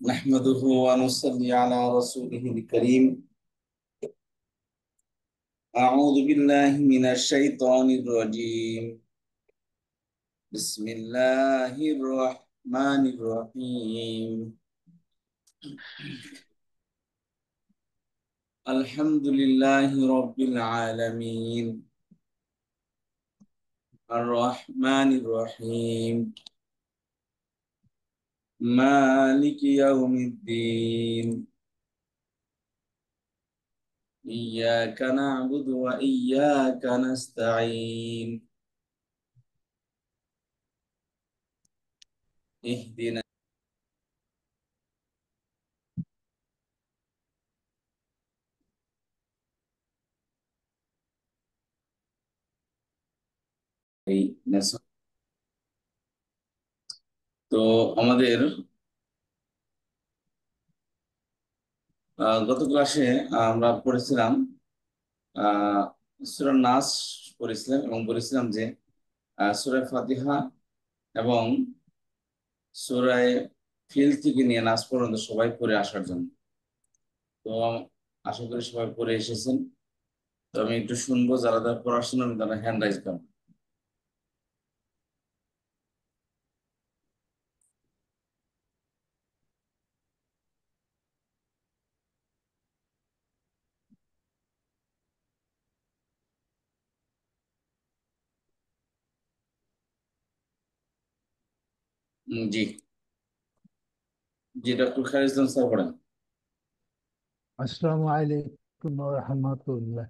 نحمده ونصلي على رسوله الكريم. أعوذ بالله من الشيطان الرجيم. بسم الله الرحمن الرحيم. الحمد لله رب العالمين الرحمن الرحيم مالك يوم الدين إياك نعبد وإياك نستعين اهدنا তো আমাদের গত ক্লাসে আমরা পড়েছিলাম সূরা নাস পড়েছিলাম এবং বলেছিলাম যে সূরা ফাতিহা এবং সূরা ফিল থেকে নিয়ে নাস পর্যন্ত সবাই পড়ে আসার জন্য। তো আশা করি সবাই পড়ে এসেছেন। তো আমি একটু শুনবো, যারা যারা পড়াশোনা তারা হ্যান্ড রাইজ করেন। জি, জি, ডক্টর খালিদ ইসলাম স্যার পড়েন। السلام عليكم ورحمة الله.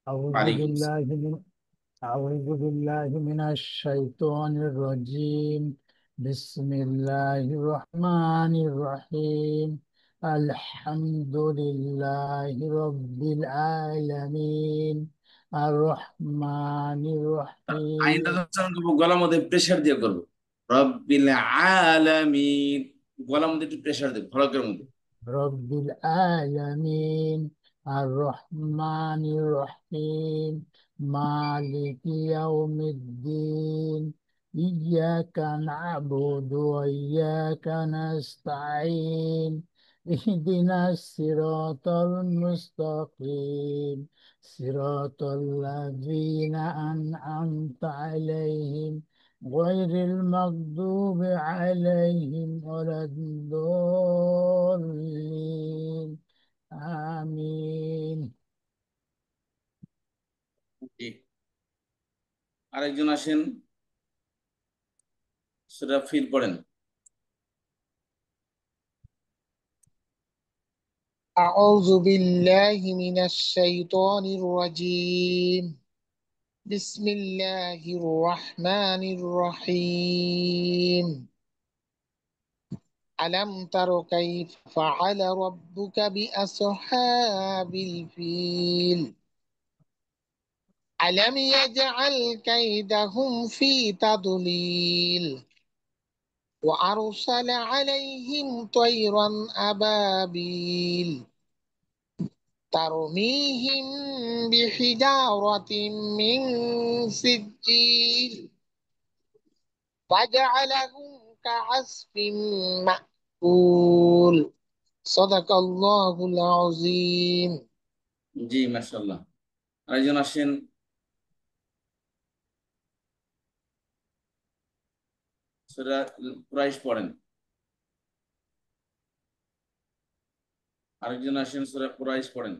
أعوذ ওয়ালাইকুম بالله আসসালাম। من أعوذ بالله من الشيطان الرجيم. بسم الله الرحمن الرحيم. الحمد لله رب العالمين الرحمن আইনটা الرحيم উচ্চারণ করবো, গলার মধ্যে প্রেসার দিয়ে করবো। রব্বিল আলামিন, গলার মধ্যে একটু প্রেসার দেবো, ফলকের মধ্যে। رب العالمين الرحمن الرحيم مالك يوم الدين إياك نعبد وإياك نستعين اهدنا الصراط المستقيم صراط الذين أنعمت عليهم غير المغضوب عليهم ولا الضالين آمين. জি, আরেকজন আসেন, সূরা ফিল পড়েন। أعوذ بالله من الشيطان الرجيم. بسم الله الرحمن الرحيم. ألم تر كيف فعل ربك بأصحاب الفيل؟ ألم يجعل كيدهم في تضليل وأرسل عليهم طيرا أبابيل ترميهم بحجارة من سجيل فجعلهم كعصف مأكول. صدق الله العظيم. জি, মাশাআল্লাহ। আরেকজন আসেন, সূরা কুরাইশ পড়েন। আরেকজন আসেন, সূরা কুরাইশ পড়েন।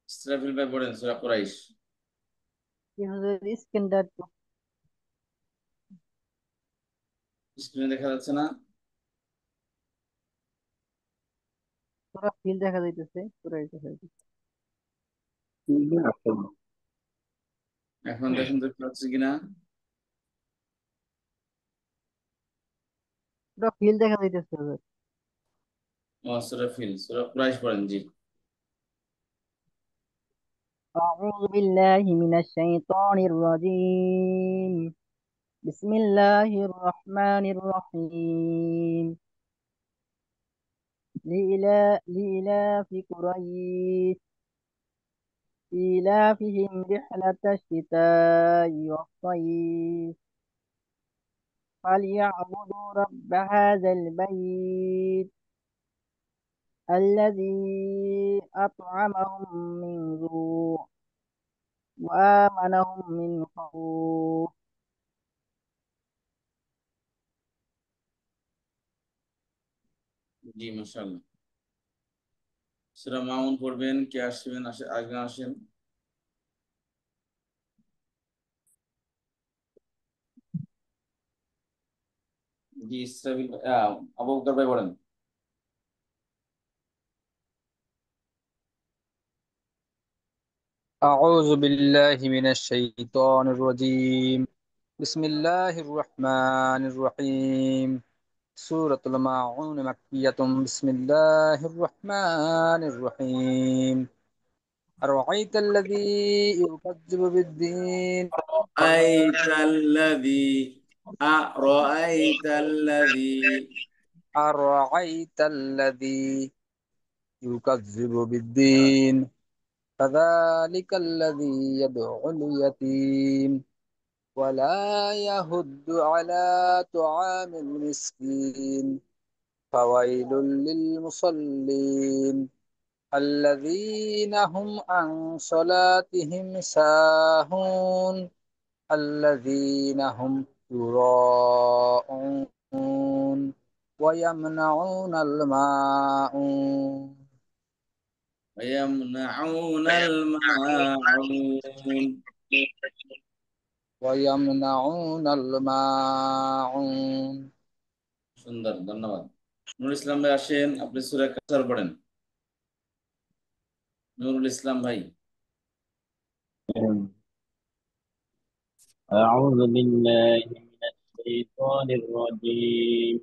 ইসরাফিল ভাই পড়েন সূরা কুরাইশ। স্ক্যানটা স্ক্রিনে দেখা যাচ্ছে না? পুরো ফিল দেখা যাইতেছে পুরো দেখা যাইতেছে এখন দেখুন দেখতে পাচ্ছি কিনা। পুরো ফিল দেখা যাইতেছে হুজুর। সূরা ফিল, সূরা কুরাইশ পড়েন। জি, أعوذ بالله من الشيطان الرجيم. بسم الله الرحمن الرحيم. لإلاف قريش إيلافهم رحلة الشتاء والصيف فليعبدوا رب هذا البيت الذي أطعمهم من جوع وآمنهم من خوف. জি মাশাআল্লাহ। সূরা মাউন পড়বেন, কে আসবেন? আগে আসেন। জি ইসরাফিল, আবু বকর ভাই পড়েন। أعوذ بالله من الشيطان الرجيم. بسم الله الرحمن الرحيم. سورة الماعون مكية. بسم الله الرحمن الرحيم. أرأيت الذي يكذب بالدين. أرأيت الذي أرأيت الذي أرأيت الذي يكذب بالدين فذلك الذي يدعو اليتيم ولا يهد على طعام المسكين فويل للمصلين الذين هم عن صلاتهم ساهون الذين هم يراءون ويمنعون الماعون ويمنعون الماعون ويمنعون الماعون. সুন্দর, ধন্যবাদ। নুরুল ইসলাম ভাই আসেন, আপনি সূরা কাউসার পড়েন। নুরুল ইসলাম ভাই। أعوذ بالله من الشيطان الرجيم.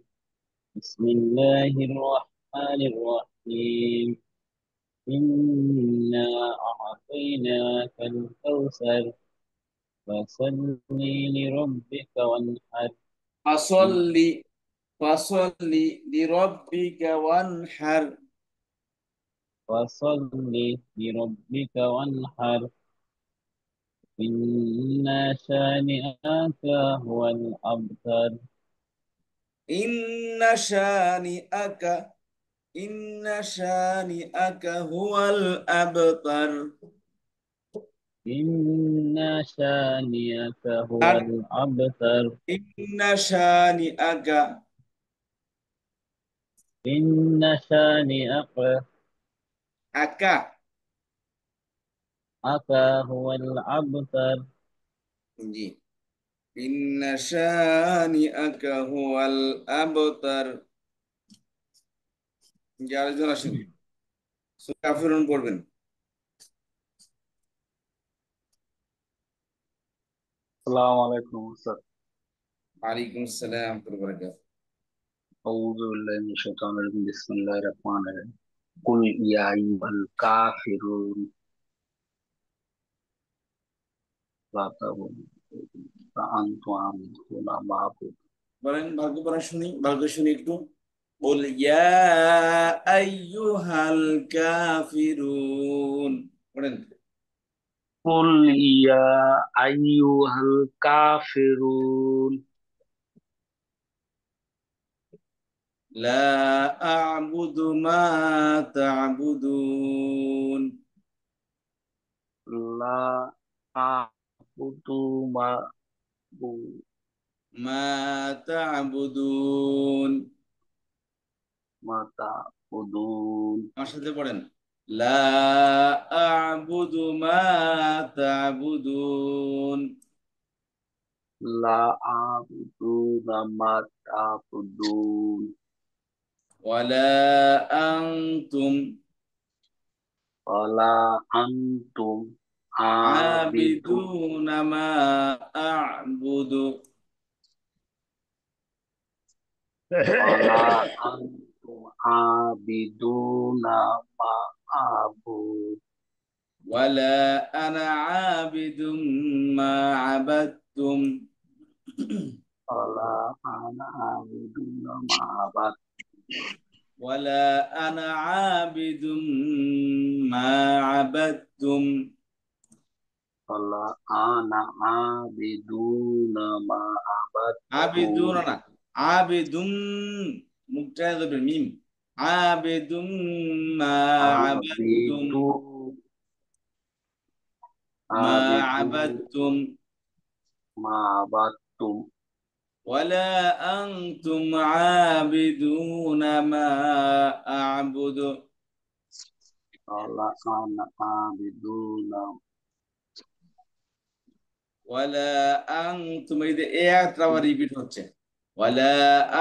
بسم الله الرحمن الرحيم. إنا أعطيناك الكوثر فصل لربك وانحر. فصلي فصلي لربك وانحر. فصل لربك وانحر. إن شانئك هو الأبتر. إن شانئك إن شانئك هو الأبتر. إن شانئك هو الأبتر. إن شانئك إن شانئك أكا هو الأبتر. জি إن شانئك هو الأبتر। জি আরেকজন আসেন, সূরা কাফিরুন পড়বেন। السلام عليكم أستاذ. ওয়ালাইকুম আসসালাম ওয়া রাহমাতুল্লাহি ওয়া বারাকাতুহু। أعوذ بالله من الشيطان الرجيم. بسم الله الرحمن الرحيم. قل يا أيها الكافرون لا تعبدون فأنتم عابدون ما أعبد. বলেন, ভাগ্য পড়া শুনি, ভাগ্য শুনি একটু। বল ইয়া আইয়ুহাল কাফিরুন পড়েন। قل يا أيها الكافرون লা আ'বুদু মা তা'বুদুন। لا أعبد ما মা তা'বুদুন। تعبدون. আমার সাথে পড়েন, লা আ'বুদু মা তা'বুদুন। لا أعبد ما تعبدون ওয়ালা আনতুম ولا أنتم عابدون আবিদুনা মা আ'বুদু। ولا أنتم عابدون ما أعبد ওয়ালা আনা আবিদুম মা আবাদতুম। ولا أنا عابد ما عبدت ওয়ালা আনা আবিদুম মা আবাদতুম। ولا أنا عابد ما আবিদুন আবাদতু না, আবিদুম, মুখটা ধরবেন মিম, আবিদুম মা আবাদতুম, আবিদু মা আবিদু আবাদতুম, মা আবাদতুম ওয়ালা আনতুম আবিদুনা মা আ'বুদু, ওয়ালা আনা আবিদুনা ওয়ালা আনতুম, এই যে এ আয়াতটা আবার রিপিট হচ্ছে, ওয়ালা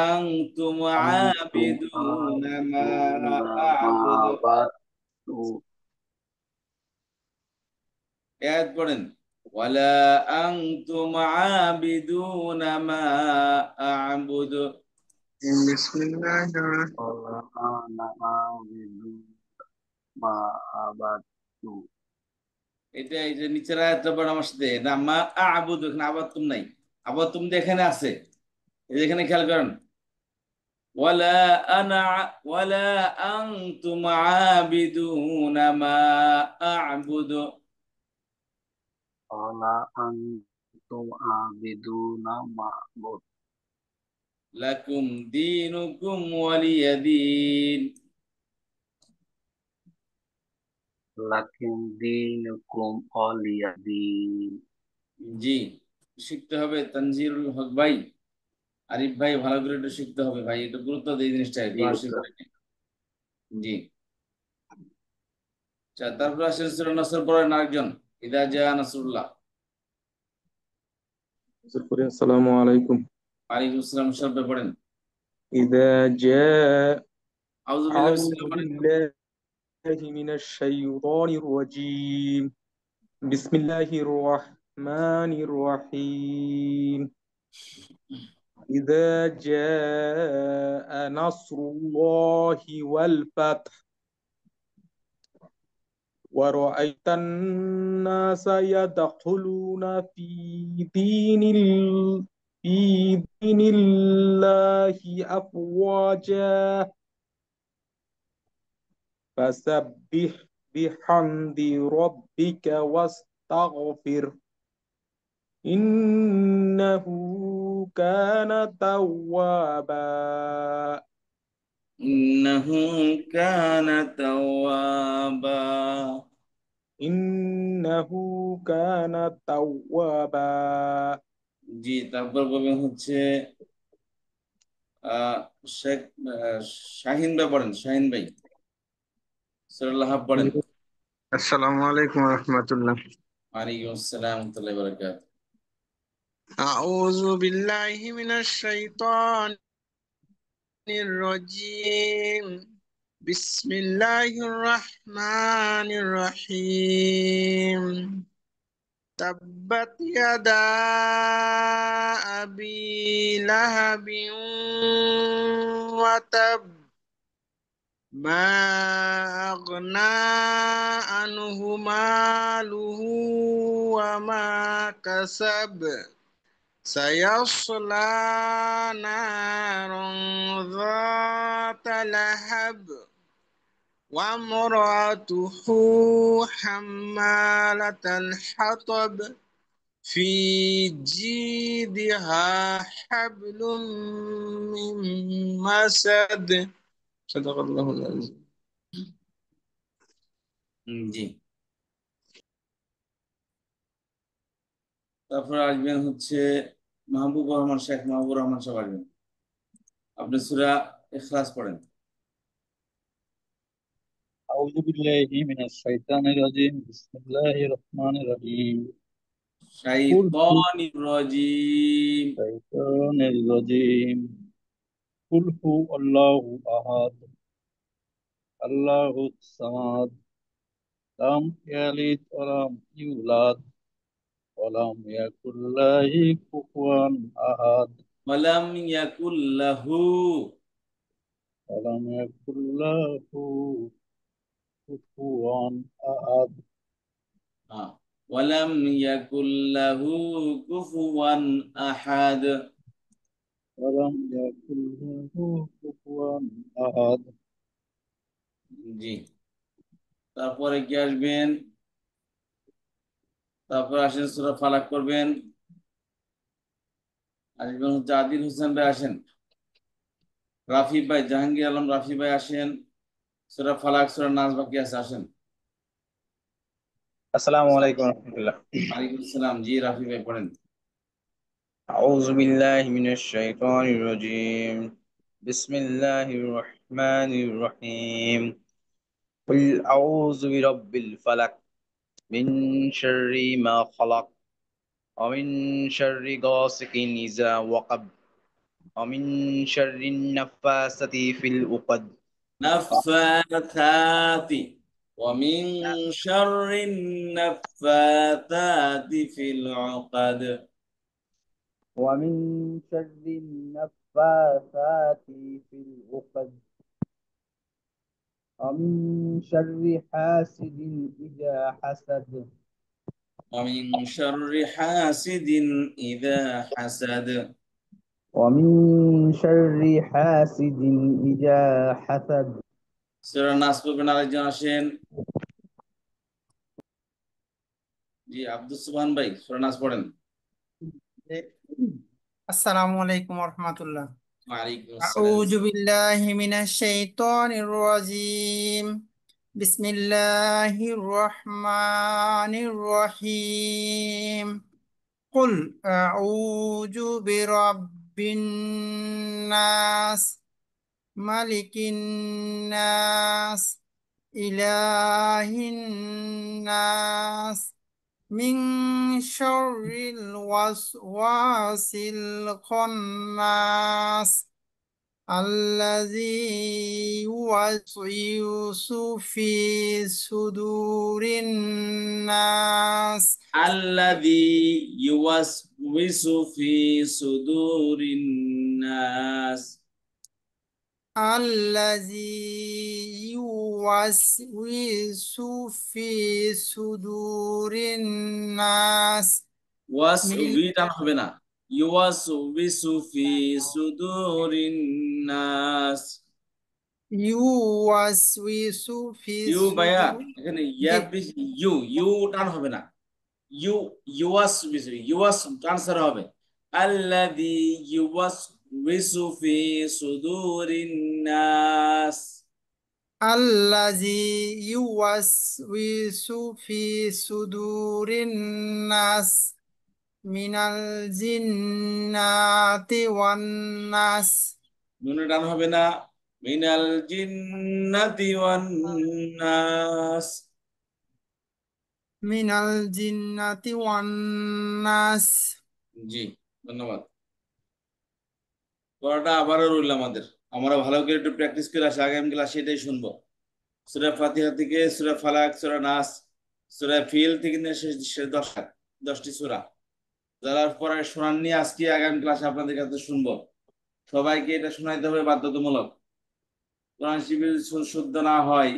আনতুম আনতুম আবিদুনা মা আবিদুনা মা আ'বুদু, আবাদতু এ আয়াত পড়েন, ওয়ালা আনতুম আবিদুনা মা আ'বুদু। Bismillahirrahmanirrahim. ওয়ালা আনা আবিদু মা আবাদতু এটা এই যে নিচের আয়াতটা পড়েন আমার সাথে, না মা আ'বুদু, এখানে আবার তুম নাই, আবার তুম দিয়ে এখানে আছে, এই যে এখানে খেয়াল করেন, ওয়ালা আনা ওয়ালা আনতুম আবিদুনা মা আ'বুদু, ওয়ালা আনতুম আবিদুনা মা আবুদ লাকুম দীনুকুম ওয়ালিয়া দীন। লাকিন দীনুকুম ওয়ালিয়া দীন। জি, শিখতে হবে তানজিরুল হক ভাই, আরিফ ভাই, ভালো করে একটু শিখতে হবে ভাই, একটু গুরুত্ব দিয়ে জিনিসটা জি কোরআন হুজুর। শিখতে। জি, আচ্ছা, তারপর আসেন সূরা নাসর পড়েন আরেকজন, ইদা জা নাসরুল্লাহ। السلام عليكم. ওয়ালাইকুম আসসালাম, শব্দ পড়েন। إذا جاء আউযু বিল্লাহি أعوذ বিসমিল্লাহ পড়েন। بالله من الشيطان الرجيم بسم الله الرحمن الرحيم إذا جاء نصر الله والفتح ورأيت الناس يدخلون في دين الله أفواجا فسبح بحمد ربك واستغفر إنه كان توابا ইন্নাহু কানা তাওয়াবা। إنه كان توابا জি, তারপর বলবেন হচ্ছে আহ শেখ শাহিন ভাই পড়েন, শাহিন ভাই সূরা লাহাব পড়েন। Assalamualaikum warahmatullah. ওয়ালাইকুম আসসালাম ওয়া রাহমাতুল্লাহি ওয়া বারাকাতুহু। أعوذ بالله من الشيطان الرجيم. بسم الله الرحمن الرحيم. تبت يدا أبي لهب وتب ما أغنى عنه ماله وما كسب سيصلى نارا ذات لهب وامرأته حمالة الحطب في جيدها حبل من مسد صدق الله العظيم. জি, তারপর আসবেন হচ্ছে মাহবুব রহমান, শেখ মাহবুব রহমান সাহেব আসবেন, আপনি সূরা ইখলাস পড়েন। أعوذ بالله من الشيطان الرجيم بسم الله الرحمن الرحيم قل هو শাইতানির রাজিম, الشيطان الرجيم قل هو الله أحد الله الصمد لم يلد ولم يولد ولم يكن له كفوا أحد ওয়ালাম ইয়াকুল লাহু, ولم يكن له كفوا أحد ওয়ালাম ইয়াকুল লাহু কুফুয়ান আহাদ। ولم يكن له كفوا أحد জি, তারপরে কি আসবেন, তারপর আসেন সূরা ফালাক করবেন, আসবেন হচ্ছে আদিল হোসেন ভাই, আসেন। রাফি ভাই, জাহাঙ্গীর আলম রাফি ভাই আসেন। সূরা ফালাক, সূরা নাস বাকি আছে, আসেন। আসসালামু আলাইকুম রহমতুল্লাহ। ওয়ালাইকুম আসসালাম। জি রাফি ভাই পড়েন। আউযু বিল্লাহি মিনাশ শাইতানির রাজীম। বিসমিল্লাহির রহমানির রহিম। কুল আউযু বিরাব্বিল ফালাক মিন শাররি মা খালাক ওয়া মিন শাররি গাসিকিন ইযা ওয়াকাব ওয়া মিন শাররিন নাফাসাতি ফিল উকাদ নাফাতাতি ওয়া মিন শাররিন নাফাতাতি ফিল উকাদ ওয়া মিন শাররিন নাফাসাতি ফিল উকাদ ওয়া মিন শাররি হাসিদিন ইযা হাসাদ ওয়া মিন শাররি হাসিদিন ইযা হাসাদ। ومن شر حاسد إذا حسد সূরা নাস পড়বেন, আরেকজন আসেন। জি আব্দুস সুবহান ভাই, সূরা নাস পড়েন। আসসালামু আলাইকুম রহমতুল্লাহ। ওয়ালাইকুম আসসালাম। আউযু বিল্লাহি মিনাশ শাইতানির রাজীম। বিসমিল্লাহির রহমানির রহিম। কুল আউযু বিরাব্বিন নাস, মালিকিন নাস, ইলাহিন নাস, মিন শাররিল ওয়াসওয়াসিল খান্নাস, আল্লাযী ইউওয়াসওয়িসু ফি সুদুরিন নাস, আল্লাযী ইউওয়াসওয়িসু ফি সুদুরিন নাস। আল্লাযী ইউওয়াসওয়িসু ফি সুদুরিন নাস, ওয়াসউই টান হবে না, ইউওয়াসউইসু ফি সুদুরিন নাস। ইউওয়াসওয়িসু ফি ইউ ভাইয়া, সুদুর। এখানে জি, ইয়া বেশি, ইউ ইউ টান হবে না। ইউ ইউওয়াসউইসু, ইউওয়াস ট্রান্সফার হবে। আল্লাযী ইউওয়াসউইসু ফি সুদুরিন নাস। আল্লাযী ইউওয়াসওয়িসু ফি সুদুরিন নাস, মিনাল জিন্নাতি ওয়ান নাস। নুনে টান হবে না, মিনাল জিন্নাতি ওয়ান নাস। মিনাল জিন্নাতি ওয়ান নাস। জি ধন্যবাদ। পড়াটা আবারও রইল আমাদের, আমরা ভালো করে একটু প্র্যাকটিস করে আসি, আগামী ক্লাসে এটাই শুনবো। সূরা ফাতিহা থেকে সূরা ফালাক, সূরা নাস, সূরা ফিল থেকে নিয়ে শেষ শেষ 10টি সূরা যারা পড়ায় শোনান নিয়ে আজকে আগামী ক্লাসে আপনাদের কাছে শুনবো। সবাইকে এটা শোনাইতে হবে বাধ্যতামূলক। কোরআন শিবির শুদ্ধ না হয়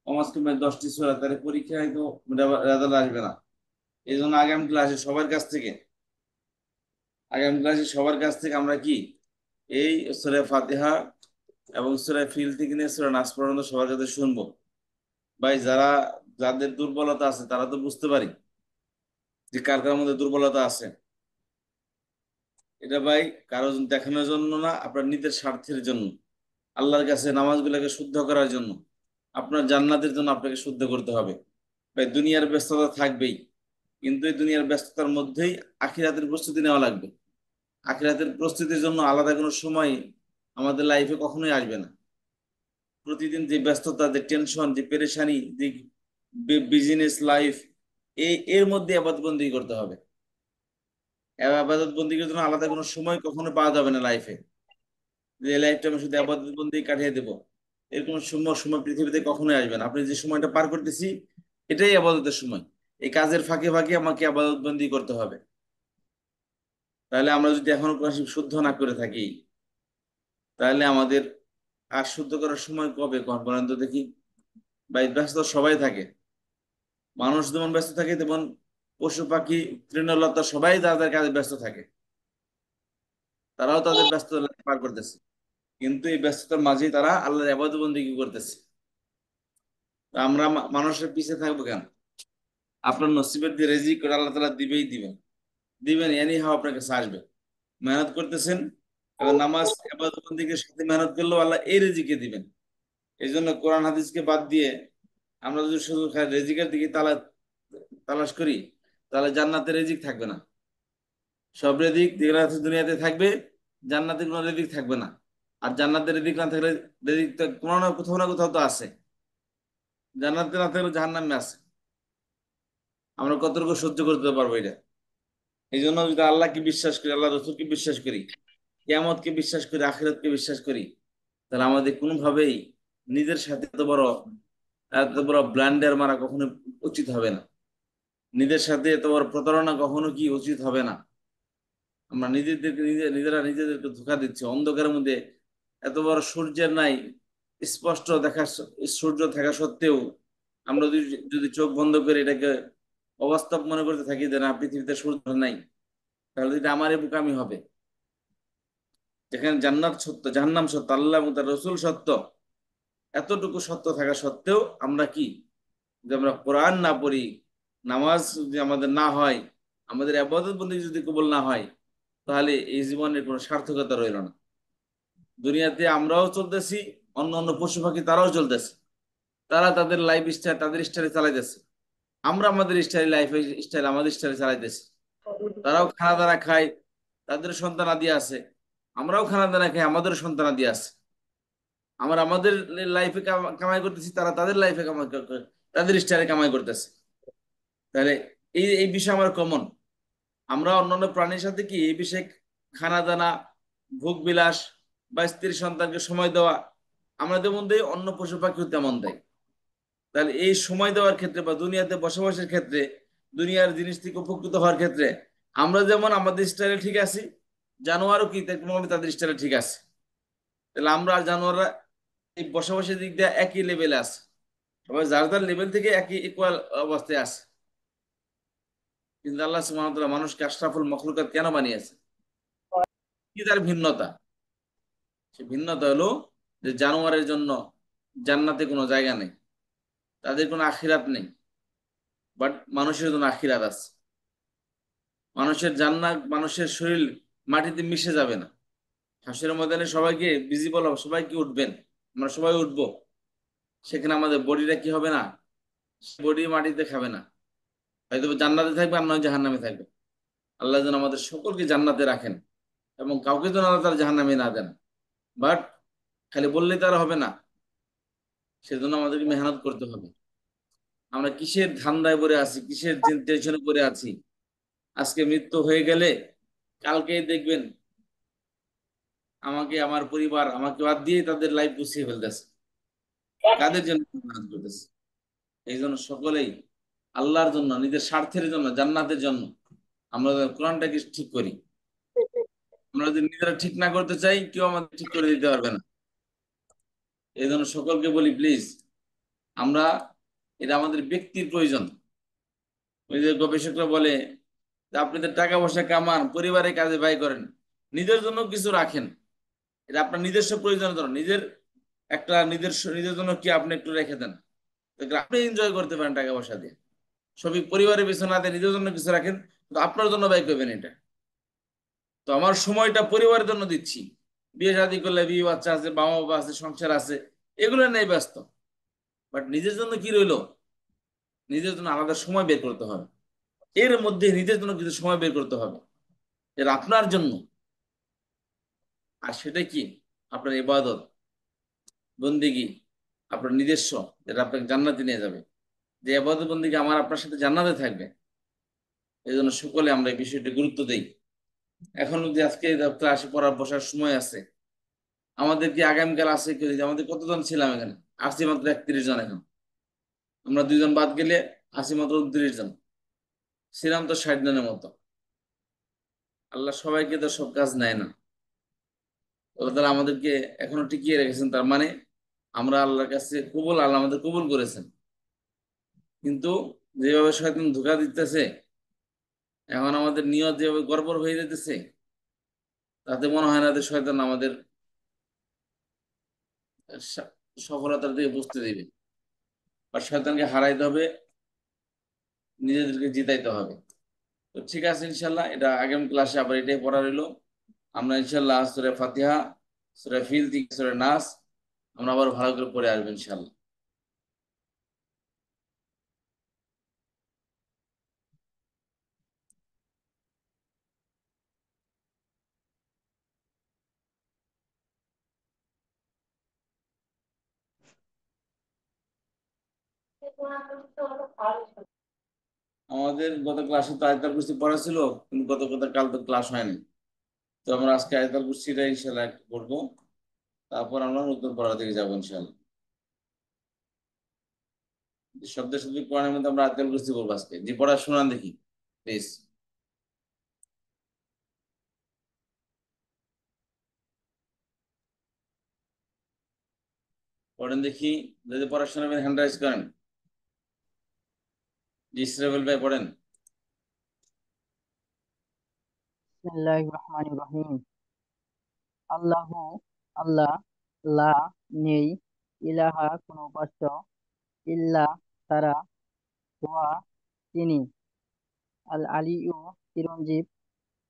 কমাস কমে 10টি সূরা, তাহলে পরীক্ষায় তো রেজাল্ট আসবে না। এই জন্য আগামী ক্লাসে সবার কাছ থেকে আমরা কি এই সূরা ফাতিহা এবং সূরা ফিল থেকে নিয়ে সূরা নাস পর্যন্ত সবার কাছে শুনবো। ভাই যাদের দুর্বলতা আছে তারা তো বুঝতে পারি যে কার কার মধ্যে দুর্বলতা আছে। এটা ভাই কারো দেখানোর জন্য না, আপনার নিজের স্বার্থের জন্য, আল্লাহর কাছে নামাজগুলোকে শুদ্ধ করার জন্য, আপনার জান্নাতের জন্য আপনাকে শুদ্ধ করতে হবে। ভাই দুনিয়ার ব্যস্ততা থাকবেই, কিন্তু এই দুনিয়ার ব্যস্ততার মধ্যেই আখিরাতের প্রস্তুতি নেওয়া লাগবে। আখিরাতের প্রস্তুতির জন্য আলাদা কোনো সময় আমাদের লাইফে কখনোই আসবে না। প্রতিদিন যে ব্যস্ততা, যে টেনশন, যে পেরেশানি, যে বিজনেস লাইফ, এর মধ্যে আবাদবন্দি করতে হবে। আবাদতবন্দির জন্য আলাদা কোনো সময় কখনো পাওয়া যাবে না লাইফে, যে লাইফটা আমি শুধু আবাদতবন্দি কাটিয়ে দেবো, এরকম সময় সময় পৃথিবীতে কখনোই আসবে না। আপনি যে সময়টা পার করতেছি এটাই আবাদতের সময়। এই কাজের ফাঁকে ফাঁকে আমাকে আবাদতবন্দি করতে হবে। তাহলে আমরা যদি এখনো কোরআন শরীফ শুদ্ধ না করে থাকি, তাহলে আমাদের আর শুদ্ধ করার সময় কবে বলেন তো দেখি। বা ব্যস্ত সবাই থাকে, মানুষ যেমন ব্যস্ত থাকে তেমন পশু পাখি তৃণলতা সবাই তাদের কাজে ব্যস্ত থাকে, তারাও তাদের ব্যস্ত পার করতেছে, কিন্তু এই ব্যস্ততার মাঝেই তারা আল্লাহর ইবাদত বন্দেগী করতেছে। তো আমরা মানুষের পিছিয়ে থাকবো কেন? আপনার নসিবের দিয়ে রেজিক করে আল্লাহ তাআলা দিবেই দিবেন, দিবেন এনি হাও আপনার কাছে আসবে। মেহনত করতেছেন, এবং নামাজ ইবাদত বন্দেগীর সাথে মেহনত করলেও আল্লাহ এই রিজিকে দিবেন। এই জন্য কোরআন হাদিসকে বাদ দিয়ে আমরা যদি শুধু রেজিকের দিকে তালাশ করি, তাহলে জান্নাতের রেজিক থাকবে না। সব রেজিক দুনিয়াতে থাকবে, জান্নাতের কোনো রেজিক থাকবে না। আর জান্নাতের রেজিক না থাকলে, রেজিক তো কোনো না কোথাও না কোথাও তো আছে, জান্নাতে না থাকলে জাহান্নামে আছে। আমরা কতটুকু সহ্য করতে পারবো এটা? এই জন্য যদি আল্লাহকে বিশ্বাস করি, আল্লাহ রসুলকে বিশ্বাস করি, কিয়ামতকে বিশ্বাস করি, আখিরাতকে বিশ্বাস করি, তাহলে আমাদের কোনোভাবেই নিজের সাথে এত বড় ব্লান্ডার মারা কখনো উচিত হবে না। নিজের সাথে এত বড় প্রতারণা কখনো কি উচিত হবে না। আমরা নিজেদেরকে ধোঁকা দিচ্ছি। অন্ধকারের মধ্যে এত বড় সূর্যের নাই স্পষ্ট দেখা সূর্য থাকা সত্ত্বেও আমরা যদি চোখ বন্ধ করে এটাকে অবাস্তব মনে করতে থাকি যে না, পৃথিবীতে সূর্য নাই, তাহলে এটা আমারই বোকামি হবে। যেখানে জান্নাত সত্য, জাহান্নাম সত্য, আল্লাহ এবং তার রসুল সত্য, এতটুকু সত্য থাকা সত্ত্বেও আমরা কি, যদি আমরা কোরআন না পড়ি, নামাজ যদি আমাদের না হয়, আমাদের ইবাদত বন্দেগী যদি কবুল না হয়, তাহলে এই জীবনের কোনো সার্থকতা রইল না। দুনিয়াতে আমরাও চলতেছি, অন্য অন্য পশু পাখি তারাও চলতেছে, তারা তাদের লাইফ স্টাইল তাদের স্টাইলে চালাইতেছে, আমরা আমাদের লাইফ স্টাইল আমাদের স্টাইলে চালাইতেছি। তারাও খানা দানা খায়, তাদের সন্তানাদি আছে, আমরাও খানা দানা খাই, আমাদের সন্তানাদি আছে। আমরা আমাদের লাইফে কামাই করতেছি, তারা তাদের লাইফে তাদের স্টাইলে কামাই করতেছে। তাহলে এই এই বিষয় আমার কমন। আমরা অন্যান্য প্রাণীর সাথে কি এই বিষয়ে খানা দানা, ভোগ বিলাস বা স্ত্রী সন্তানকে সময় দেওয়া আমরা যেমন দেই, অন্য পশু পাখিও তেমন দেয়। তাহলে এই সময় দেওয়ার ক্ষেত্রে বা দুনিয়াতে বসবাসের ক্ষেত্রে, দুনিয়ার জিনিস থেকে উপকৃত হওয়ার ক্ষেত্রে আমরা যেমন আমাদের স্টাইলে ঠিক আছি, জানোয়ারও কি তেমন তাদের স্টাইলে ঠিক আছে। তাহলে আমরা আর জানোয়াররা এই বসবাসের দিক দিয়ে একই লেভেলে আছে, সবাই যার যার লেভেল থেকে একই ইকুয়াল অবস্থায় আছে। কিন্তু আল্লাহ সুবহানাহু ওয়া তাআলা মানুষকে আশরাফুল মখলুকাত কেন বানিয়েছে? কি তার ভিন্নতা? সে ভিন্নতা হলো যে জানোয়ারের জন্য জান্নাতে কোনো জায়গা নেই, তাদের কোনো আখিরাত নেই, বাট মানুষের জন্য আখিরাত আছে। মানুষের জান্নাত, মানুষের শরীর মাটিতে মিশে যাবে না। হাসরের ময়দানে সবাইকে ভিজিবল হবে, সবাইকে উঠবেন, আমরা সবাই উঠবো। সেখানে আমাদের বডিটা কি হবে না, বডি মাটিতে খাবে না, হয়তো জান্নাতে থাকবে, আর নয় জাহান্নামে থাকবে। আল্লাহ যেন আমাদের সকলকে জান্নাতে রাখেন এবং কাউকে যেন আল্লাহ তার জাহান্নামে না দেন। বাট খালি বললেই তার হবে না, সেজন্য আমাদেরকে মেহনত করতে হবে। আমরা কিসের ধান্দায় পড়ে আছি, কিসের টেনশনে পড়ে আছি? আজকে মৃত্যু হয়ে গেলে কালকে দেখবেন আমাকে, আমার পরিবার আমাকে বাদ দিয়ে তাদের লাইফ গুছিয়ে ফেলতেছে। কাদের জন্য মেহনত করতেছে? এই জন্য সকলেই আল্লাহর জন্য, নিজের স্বার্থের জন্য, জান্নাতের জন্য আমরা কোরআনটাকে ঠিক করি। আমরা যদি নিজেরা ঠিক না করতে চাই, কেউ আমাদের ঠিক করে দিতে পারবে না। এই জন্য সকলকে বলি, প্লিজ, আমরা, এটা আমাদের ব্যক্তির প্রয়োজন। ওই যে গবেষকরা বলে যে আপনাদের টাকা পয়সা কামান, পরিবারের কাজে ব্যয় করেন, নিজের জন্য কিছু রাখেন। এটা আপনার নিজস্ব প্রয়োজনের জন্য, নিজের জন্য কি আপনি একটু রেখে দেন, আপনি এনজয় করতে পারেন টাকা পয়সা দিয়ে। সবই পরিবারের পিছনে না দিয়ে নিজের জন্য কিছু রাখেন, তো আপনার জন্য ব্যয় করবেন এটা। তো আমার সময়টা পরিবারের জন্য দিচ্ছি, বিয়ে শাদী করলে বিয়ে বাচ্চা আছে, বাবা মা আছে, সংসার আছে, এগুলো নেই ব্যস্ত। বাট নিজের জন্য কি রইলো? নিজের জন্য আলাদা সময় বের করতে হবে। এর মধ্যে নিজের জন্য কিছু সময় বের করতে হবে, এর আপনার জন্য। আর সেটা কি? আপনার ইবাদত বন্দেগী, আপনার নিজস্ব, যেটা আপনাকে জান্নাতে নিয়ে যাবে। যে ইবাদত বন্দেগী আমার আপনার সাথে জান্নাতে থাকবে। এই জন্য সকলে আমরা এই বিষয়টি গুরুত্ব দেই। এখন যদি আজকে ক্লাসে পড়ার বসার সময় আছে, আমাদের কি আগামীকাল আছে কেউ? আমাদের কতজন ছিলাম এখানে? আসছি মাত্র 31 জন। এখন আমরা 2 জন বাদ গেলে আসি মাত্র 29 জন, ছিলাম তো 60 জনের মতো। আল্লাহ সবাইকে তো সব কাজ নেয় না, আল্লাহ তাআলা আমাদেরকে এখনো টিকিয়ে রেখেছেন। তার মানে আমরা আল্লাহর কাছে কবুল, আল্লাহ আমাদের কবুল করেছেন। কিন্তু যেভাবে শয়তান ধোঁকা দিতেছে, এখন আমাদের নিয়ত যেভাবে গড়বড় হয়ে যেতেছে, তাতে মনে হয় না যে শয়তান আমাদের সফলতার দিকে বুঝতে দিবে। আর শয়তানকে হারাইতে হবে, নিজেদেরকে জিতাইতে হবে। তো ঠিক আছে, ইনশাল্লাহ এটা আগামী ক্লাসে আবার এটাই পড়া রইলো। আমরা ইনশাল্লাহ সূরা ফাতিহা, সূরা ফিল থেকে সূরা নাস আমরা আবার ভালো করে পড়ে আসবো ইনশাল্লাহ। আমাদের গত ক্লাসে তো আয়াতুল কুরসি পড়া ছিল, কিন্তু কাল তো ক্লাস হয়নি। তো আমরা আজকে আয়াতুল কুরসিটা ইনশাল্লাহ একটু পড়বো, তারপর আমরা নতুন পড়ার দিকে যাবো ইনশাল্লাহ। শব্দ শব্দ কোরআনের মধ্যে আমরা আয়াতুল কুরসি পড়বো আজকে। যে পড়া শোনান দেখি প্লিজ। পড়েন দেখি, যদি পড়া শোনাবেন হ্যান্ড রাইজ করেন। জি শ্রাবল ভাই পড়েন। বিসমিল্লাহির রহমানির রহিম। আল্লাহু আল্লাহ, লা নেই, ইলাহা কোন উপাস্য, ইল্লা তারা, হুয়া তিনি, আল আলিয়্যু চিরঞ্জীব,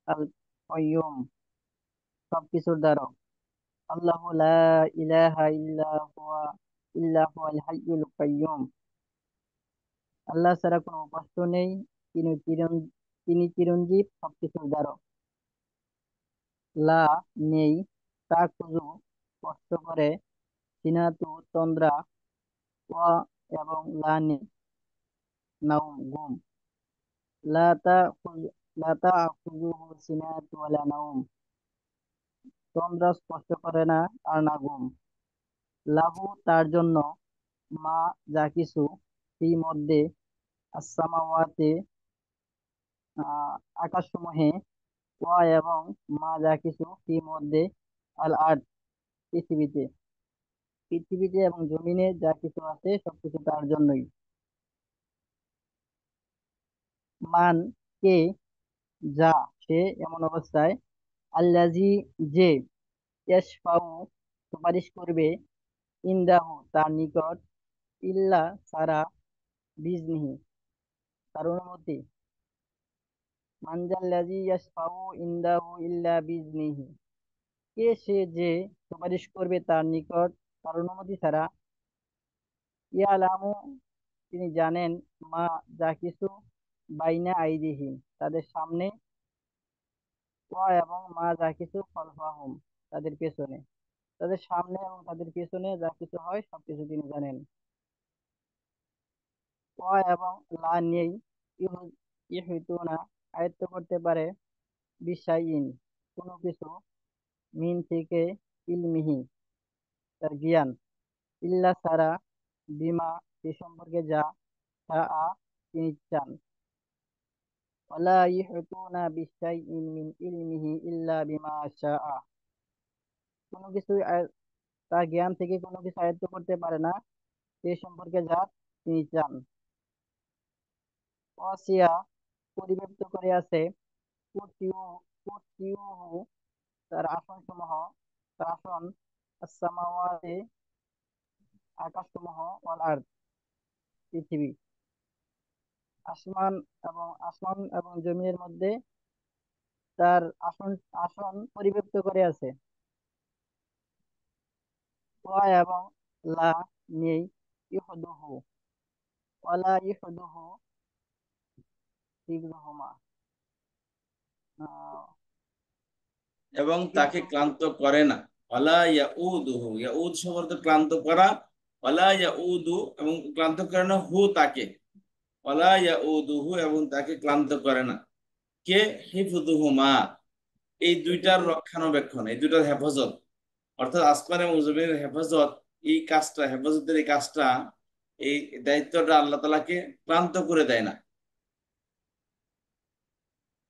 আল কাইয়্যুম সবকিছুর দ্বারা। আল্লাহু লা ইলাহা ইল্লা হুয়াল হাইয়্যুল কাইয়্যুম। আল্লাহ ছাড়া কোনো উপাস্য নেই, তিনি চিরঞ্জীব সবকিছুর দ্বারা। লা নেই, তা খুজু স্পষ্ট করে, সিনাতু তন্দ্রা, ওয়া এবং লা নেই, নাউম ঘুম। লা তা লা তাখুযুহু সিনাতু ওয়ালা নাউম, তন্দ্রা স্পষ্ট করে না আর না ঘুম। লাহু তার জন্য, মা যা কিছু, ফি মধ্যে, আসসামাওয়াতে আকাশসমূহে, ওয়া এবং মা যা কিছু, ফি মধ্যে, আল আর্দ পৃথিবীতে, পৃথিবীতে এবং জমিনে যা কিছু আছে সবকিছু তার জন্যই। মান কে, যা সে এমন অবস্থায়, আল্লাজি যে, ইয়াশফাউ সুপারিশ করবে, ইনদাহু তার নিকট, ইল্লা সারা, বিজনিহি তার অনুমতি। মানজাল্লাজি ইয়াশফাউ ইনদাহু ইল্লা বিজনিহি, কে সে যে সুপারিশ করবে তার নিকট তার অনুমতি ছাড়া। ইয়ালামু তিনি জানেন, মা যা কিছু, বাইনা আইদিহিম তাদের সামনে, ওয়া এবং মা যা কিছু, খলফাহুম তাদের পেছনে, তাদের সামনে এবং তাদের পেছনে যা কিছু হয় সবকিছু তিনি জানেন। ওয়া এবং লা নেই, ইহইতুনা আয়ত্ত করতে পারে, বিশাইইন কোনো কিছু, মিন থেকে, ইলমিহি তার জ্ঞান, ইল্লা সারা, বিমা সে সম্পর্কে যা, শাআ তিনি চান। ওয়ালা ইহইতুনা বিশাইইন মিন ইলমিহি ইল্লা বিমা শাআ, কোনো কিছু তার জ্ঞান থেকে কোনো কিছু আয়ত্ত করতে পারে না সে সম্পর্কে যা তিনি চান। ওয়াসিয়া পরিব্যাপ্ত করে আছে, কুরসিয়ুহু তার আসন সমূহ, তার আসন, আসসামাওয়াতি আকাশসমূহ, ওয়াল আরদ পৃথিবী, আসমান এবং জমিনের মধ্যে তার আসন আসন পরিব্যাপ্ত করে আছে। ওয়া এবং লা নেই, ইহদুহু ওয়ালা ইহদুহু হিফযুহুমা এবং তাকে ক্লান্ত করে না। ওয়ালা ইয়াউদুহু, ইয়াউদ শব্দ ক্লান্ত করা, ওয়ালা ইয়াউদু এবং ক্লান্ত করে না হু তাকে, ওয়ালা ইয়াউদুহু এবং তাকে ক্লান্ত করে না কে, হিফযুহুমা এই দুইটার রক্ষণাবেক্ষণ, এই দুইটার হেফাজত, অর্থাৎ আসমান এবং জমিনের হেফাজত, এই কাজটা, হেফাজতের এই কাজটা, এই দায়িত্বটা আল্লাহ তাআলাকে ক্লান্ত করে দেয় না।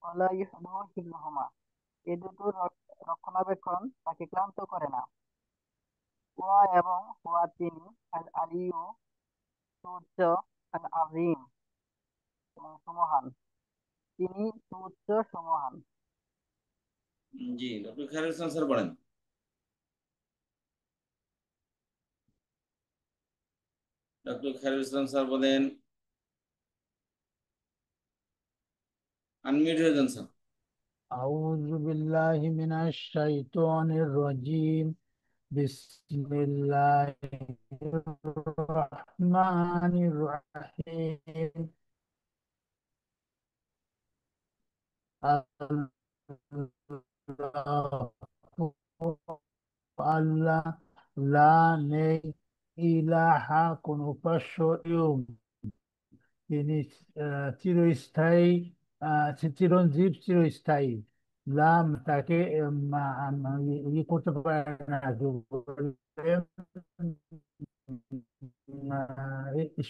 ওয়ালা ইহদুহু হিফযুহুমা এই দুটোর রক্ষণাবেক্ষণ তাকে ক্লান্ত করে না। ওয়া এবং হুয়া তিনি, আল আলিয়্যু সুউচ্চ, আল আযীম এবং সমহান, তিনি সুউচ্চ সমহান। জি, ডক্টর খায়রুল ইসলাম স্যার বলেন। ডক্টর খায়রুল ইসলাম স্যার বলেন, আনমিউট হয়ে যান স্যার। أعوذ بالله من الشيطان الرجيم بسم الله الرحمن الرحيم আল্লাহ লা নেই ইলাহা কোন উপাস্য তিনি চিরস্থায়ী চিরঞ্জীব চিরস্থায়ী লাম তাকে ইয়ে করতে পারে না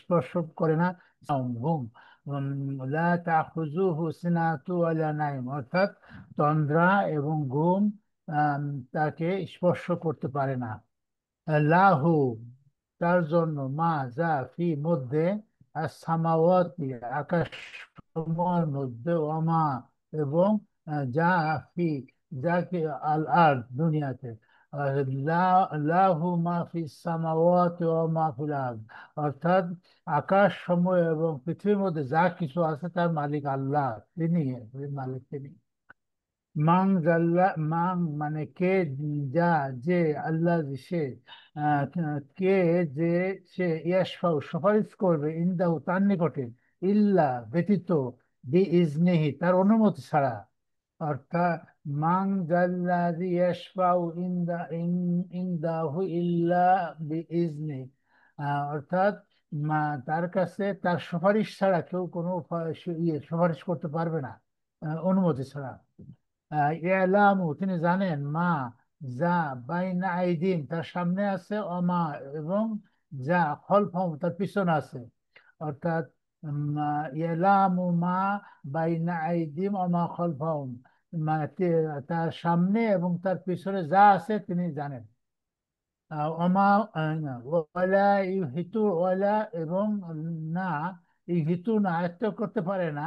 স্পর্শ করে না ঘুম লা তাখুযুহু সিনাতু ওয়ালা নাইম অর্থাৎ তন্দ্রা এবং ঘুম তাকে স্পর্শ করতে পারে না লাহু তার জন্য মা যা ফি মধ্যে আর সামাওয়াতি আকাশ সমূহের মধ্যে ওমা এবং যা ফি যাকে আল আর দুনিয়াতে লাহু মা ফি সামাওয়াতি ওয়া মা ফিল আরদ অর্থাৎ আকাশ সমূহ এবং পৃথিবীর মধ্যে যা কিছু আছে তার মালিক আল্লাহ তিনি মালিক তিনি মাং জাল্লা মাং মানে কে যা যে আল্লাহ সে আহ, কে যে সে ইয়াশফাউ সুপারিশ করবে ইনদাহু তার নিকটে ইল্লা ব্যতীত বি ইজনিহি তার অনুমতি ছাড়া অর্থাৎ মাং জাল্লাযী ইয়াশফাউ ইনদাহু ইল্লা বি ইজনি অর্থাৎ তার কাছে তার সুপারিশ ছাড়া কেউ কোনো সুপারিশ করতে পারবে না অনুমতি ছাড়া ইয়ালামু তিনি জানেন মা যা বাইনা আইদিন তার সামনে আছে অমা এবং যা খলফাহুম তার পিছনে আছে অর্থাৎ ইয়ালামু মা বাইনা আইদিম অমা খলফাহুম মানে তার সামনে এবং তার পিছনে যা আছে তিনি জানেন অমা ওয়ালা ইউহিতু ওয়ালা এবং না ইউহিতু না আয়ত্ত করতে পারে না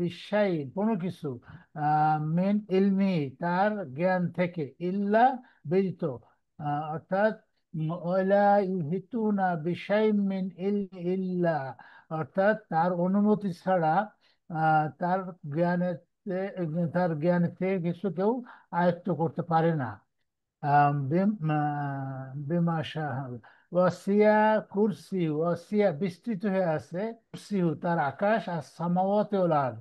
বিশ্বাই কোনো কিছু মেন ইলমি তার জ্ঞান থেকে ইল্লা ব্যতীত অর্থাৎ ওয়ালা ইউহিতু না বিশ্বাই মিন ইল্লা অর্থাৎ তার অনুমতি ছাড়া তার জ্ঞানের তার জ্ঞান থেকে কিছু কেউ আয়ত্ত করতে পারে না বিমাশা ওয়াসিয়া কুরসি ওয়াসিয়া বিস্তৃত হয়ে আছে কুরসিহু তার আকাশ আর সামাওয়াতে ওয়াল আরদ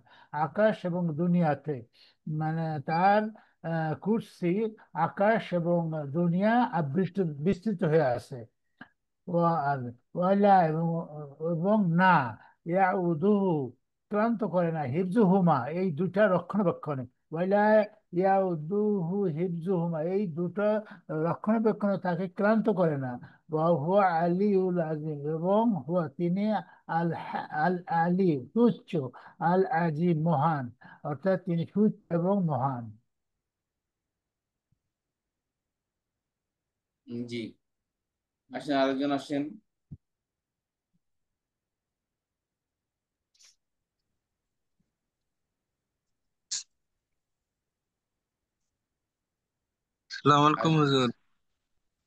আকাশ এবং দুনিয়াতে মানে তার কুরসি আকাশ এবং দুনিয়া আবৃষ্ট বিস্তৃত হয়ে আছে ওয়ালা এবং না ইয়াউদুহু ক্লান্ত করে না হিফজুহুমা এই দুটা রক্ষণাবেক্ষণে ওয়ালা ইয়াউদুহু হিফজুহুমা এই দুটো রক্ষণাবেক্ষণে তাকে ক্লান্ত করে না ওয়া হুয়া আলিউল আযীম এবং হুয়া তিনি আল আল আলী তুচ্ছ আল আজিম মহান অর্থাৎ তিনি তুচ্ছ এবং মহান জি আসেন আরেকজন আসেন আসসালামু আলাইকুম হুজুর।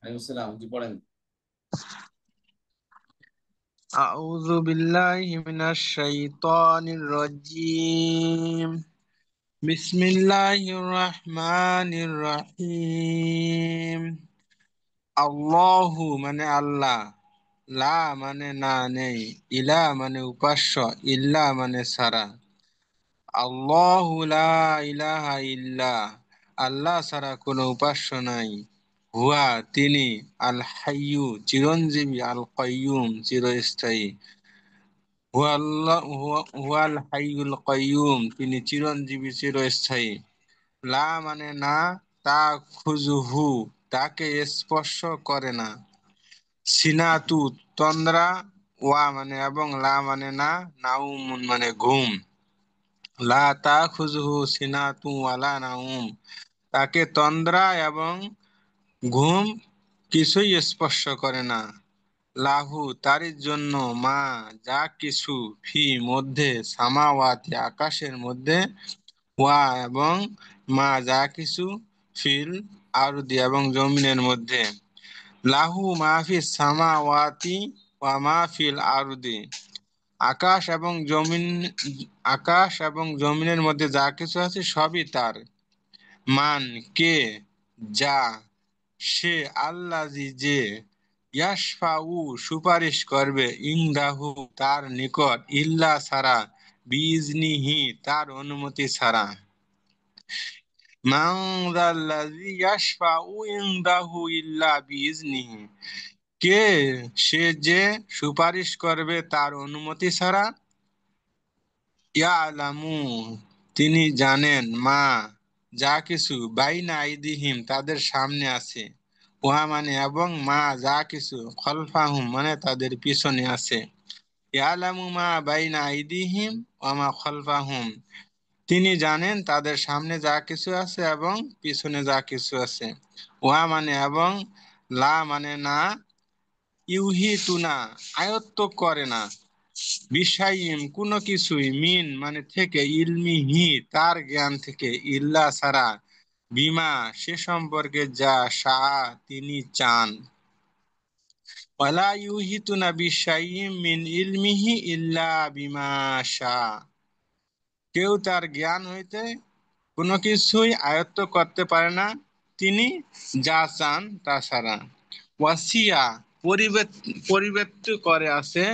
ওয়ালাইকুম আসসালাম জি পড়েন আউযু বিল্লাহি মিনাশ শাইতানির রাজীম। বিসমিল্লাহির রহমানির রহিম। আল্লাহু মানে আল্লাহ, লা মানে না নেই, ইলা মানে উপাস্য, ইল্লা মানে ছাড়া। আল্লাহু লা ইলাহা ইল্লা আল্লাহ ছাড়া কোনো উপাস্য নাই। হুয়া তিনি আল হাইয়্যু চিরঞ্জীবী, আল কাইয়্যুম চিরস্থায়ী। হুয়াল হাইয়ুল কাইয়্যুম তিনি চিরঞ্জীবী চিরস্থায়ী। লা মানে না, তা খুজুহু তাকে স্পর্শ করে না। সিনাতু তন্দ্রা, ওয়া মানে এবং লা মানে না, নাউমুন মানে ঘুম। লা তা খুজুহু সিনাতু ওয়ালা নাউম তাকে তন্দ্রা এবং ঘুম কিছুই স্পর্শ করে না। লাহু তারই জন্য মা যা কিছু ফি মধ্যে সামাওয়াতি আকাশের মধ্যে ওয়া এবং মা যা কিছু ফিল আরদি এবং জমিনের মধ্যে। লাহু মাহফি সামাওয়াতি ওয়া মাহফিল আরদি আকাশ এবং জমিনের মধ্যে যা কিছু আছে সবই তার। মান কে, যা, সে, আল্লাজি যে, ইয়াশফাউ সুপারিশ করবে, ইনদাহু তার নিকট, ইল্লা ছাড়া, বিইজনিহি তার অনুমতি ছাড়া। মান যাল্লাযী ইয়াশফাউ ইনদাহু ইল্লা বিইজনিহি, কে সে যে সুপারিশ করবে তার অনুমতি ছাড়া। ইয়ালামু তিনি জানেন, মা যা কিছু, বাইনা আইদিহিম তাদের সামনে আছে, উহা মানে এবং, মা যা কিছু, খলফাহুম মানে তাদের পিছনে আছে। ইয়ালামু মা বাইনা আইদিহিম ওয়া মা খলফাহুম তিনি জানেন তাদের সামনে যা কিছু আছে এবং পিছনে যা কিছু আছে। উহা মানে এবং, লা মানে না, ইউহিতুনা আয়ত্ত করে না, বিশাইইম কোনো কিছুই, মিন মানে থেকে, ইলমিহি তার জ্ঞান থেকে, ইল্লা ছাড়া, বিমা সে সম্পর্কে যা, শাআ তিনি চান। ওয়ালা ইউহিতুনা বিশাইইম মিন ইলমিহি ইল্লা বিমা শাআ কেউ তার জ্ঞান হইতে কোনো কিছুই আয়ত্ত করতে পারে না তিনি যা চান তা ছাড়া। ওয়াসিয়া পরিবৃত্ত করে আছে,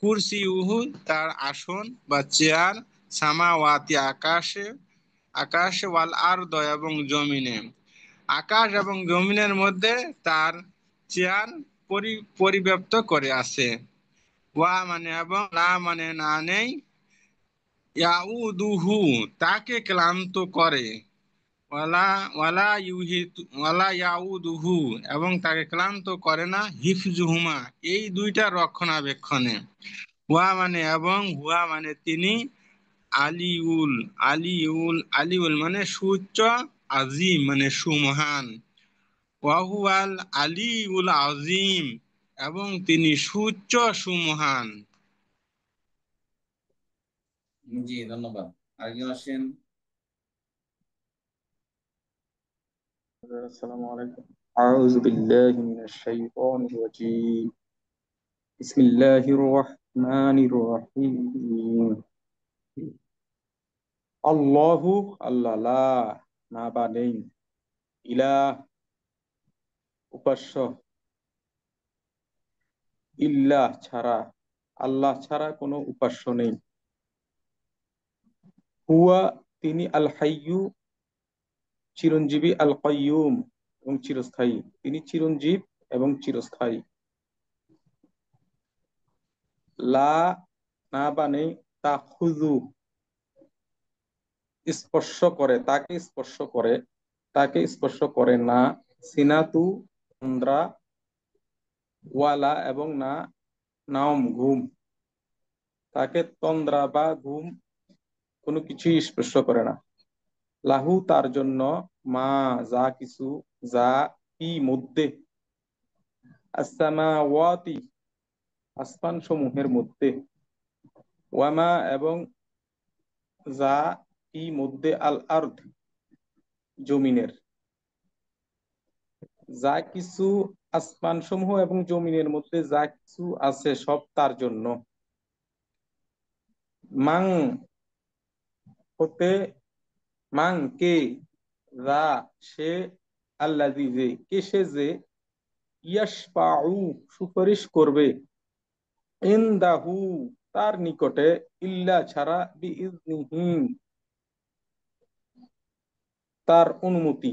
কুরসি উহু তার আসন বা চেয়ার, সামাওয়াতি আকাশে ওয়াল আরদ এবং জমিনে, আকাশ এবং জমিনের মধ্যে তার চেয়ার পরিব্যাপ্ত করে আছে। ওয়া মানে এবং, লা মানে না নেই, ইয়াউদুহু তাকে ক্লান্ত করে, ওয়ালা ইয়াউদুহু এবং তাকে ক্লান্ত করে না, হিফজুহুমা এই দুইটা রক্ষণাবেক্ষণে। ওয়া মানে এবং, হুয়া মানে তিনি, আলিউল মানে সুউচ্চ, আজিম মানে সুমহান। ওয়াহুয়াল আলিউল আজিম এবং তিনি সুউচ্চ সুমহান। জি ধন্যবাদ। আরেকজন আসেন। আসসালামু আলাইকুম। আউযু বিল্লাহি মিনাশ শাইতানির রাজীম। বিসমিল্লাহির রহমানির রহিম। আল্লাহু আল্লাহ, লা না বা নেই, ইলাহ উপাস্য, ইল্লাহ ছাড়া, আল্লাহ ছাড়া কোনো উপাস্য নেই। হুয়া তিনি, আল হাইয়্যু চিরঞ্জীবী, আল কাইয়্যুম এবং চিরস্থায়ী। তিনি চিরঞ্জীব এবং চিরস্থায়ী। লা না বা নেই, তাখুযু স্পর্শ করে, তাকে স্পর্শ করে না, সিনাতু তন্দ্রা, ওয়ালা এবং না, নাওম ঘুম, তাকে তন্দ্রা বা ঘুম কোনো কিছুই স্পর্শ করে না। লাহু তার জন্য, মা যা কিছু, যা কি মধ্যে, আসসামাওয়াতি আসমান সমূহের মধ্যে, ওয়ামা এবং যা কি মধ্যে, আল আরদ জমিনের, যা কিছু আসমান সমূহ এবং জমিনের মধ্যে যা কিছু আছে সব তার জন্য। মাং হতে, মাং কে, যা সে, আল্লাযী যে, কে সে যে, ইয়াশফাউ সুপারিশ করবে, ইনদাহু তার নিকটে, ইল্লা ছাড়া, বিইজনিহি তার অনুমতি,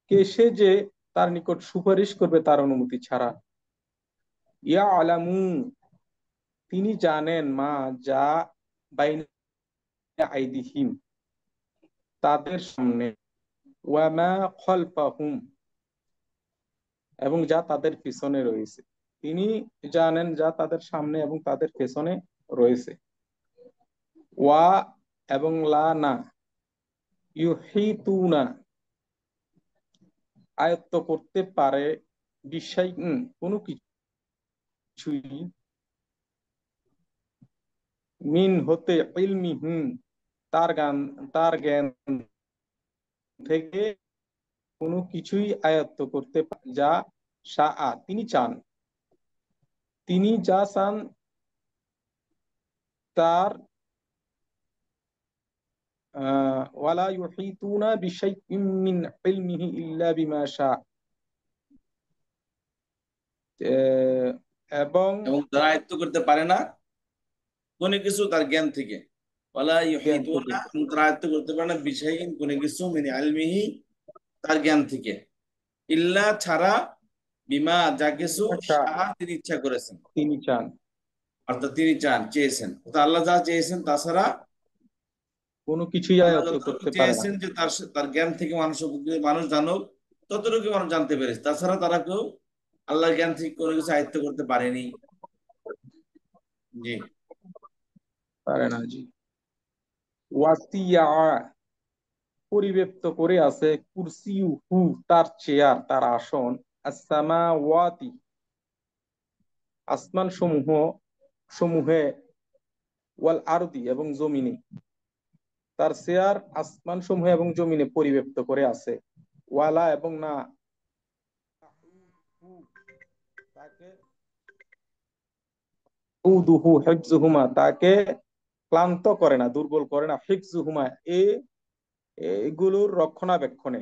কে সে যে তার নিকট সুপারিশ করবে তার অনুমতি ছাড়া। ইয়ালামু তিনি জানেন, মা যা, বাইনা আইদিহিম তাদের সামনে, ওয়া মা খালফাহুম এবং যা তাদের পিছনে রয়েছে। তিনি জানেন যা তাদের সামনে এবং তাদের পেছনে রয়েছে। ওয়া এবং লা না, ইউহিতুনা আয়ত্ত করতে পারে, বিশাইইন কোনো কিছুই, মিন হতে, ইলমিহি তার জ্ঞান থেকে কোনো কিছুই আয়ত্ত করতে পারে, যা শাআ তিনি চান, তিনি যা চান, তার ওয়ালা ইউহিতুনা বিশাইইম মিন ইলমিহি ইল্লা বিমা শা, এবং এবং তারা আয়ত্ত করতে পারে না কোনো কিছু তার জ্ঞান থেকে। ওয়ালা জ্ঞান থেকে। ইউহিতুনা, এবং তারা আয়ত্ত করতে পারে না বিশাইইন কোনো কিছু মিন ইলমিহি তার জ্ঞান থেকে, ইল্লা ছাড়া, বিমা যা কিছু, শা, শাহ তিনি ইচ্ছা করেছেন, তিনি চান। অর্থাৎ তিনি চান, চেয়েছেন। তো আল্লাহ যা চেয়েছেন তাছাড়া কোনো কিছুই আল্লাহ আয়ত্ত যতটুকু করতে পারে না। চেয়েছেন যে তার জ্ঞান থেকে মানুষ জানুক, ততটুকু মানুষ জানতে পেরেছে। তাছাড়া তারা কেউ আল্লাহর জ্ঞান থেকে কোনো কিছু আয়ত্ত করতে পারেনি। জি। পারে না, জি। ওয়াসিয়া, পরিব্যাপ্ত করে আছে, কুরসিয়ুহু তার চেয়ার, তার আসন, as-সামাওয়াতি আসমান সমূহে, ওয়াল আরদি এবং জমিনে, তার চেয়ার আসমান সমূহে এবং জমিনে পরিব্যাপ্ত করে আছে। ওয়ালা এবং না তাকে উদুহু হিফজুহুমা, তাকে ক্লান্ত করে না, দুর্বল করে না, হিফজুহুমা এগুলোর রক্ষণাবেক্ষণে।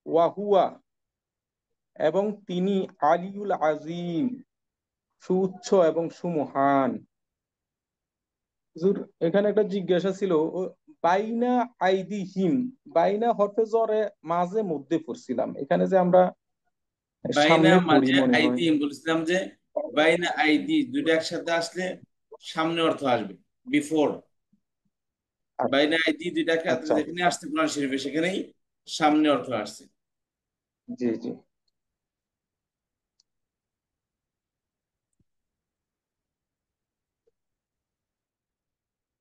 ওয়াহুয়া এবং তিনি আলিউল আজিম, সুউচ্চ এবং সুমহান। হুজুর, এখানে একটা জিজ্ঞাসা ছিল, বাইনা আইদিহিম, বাইনা হরফে জরে মাঝে মধ্যে পড়ছিলাম, এখানে যে আমরা বাইনা সামনে পড়ি মাঝে মনে হয়। আইদি, বলছিলাম যে বাইনা আইদি দুটো একসাথে আসলে সামনে অর্থ আসবে, বিফোর। বাইনা আইদি দুইটা আচ্ছা, যেখানে আসছে কোরআন শরীফে, সেখানেই সামনে অর্থ আসছে। জি জি।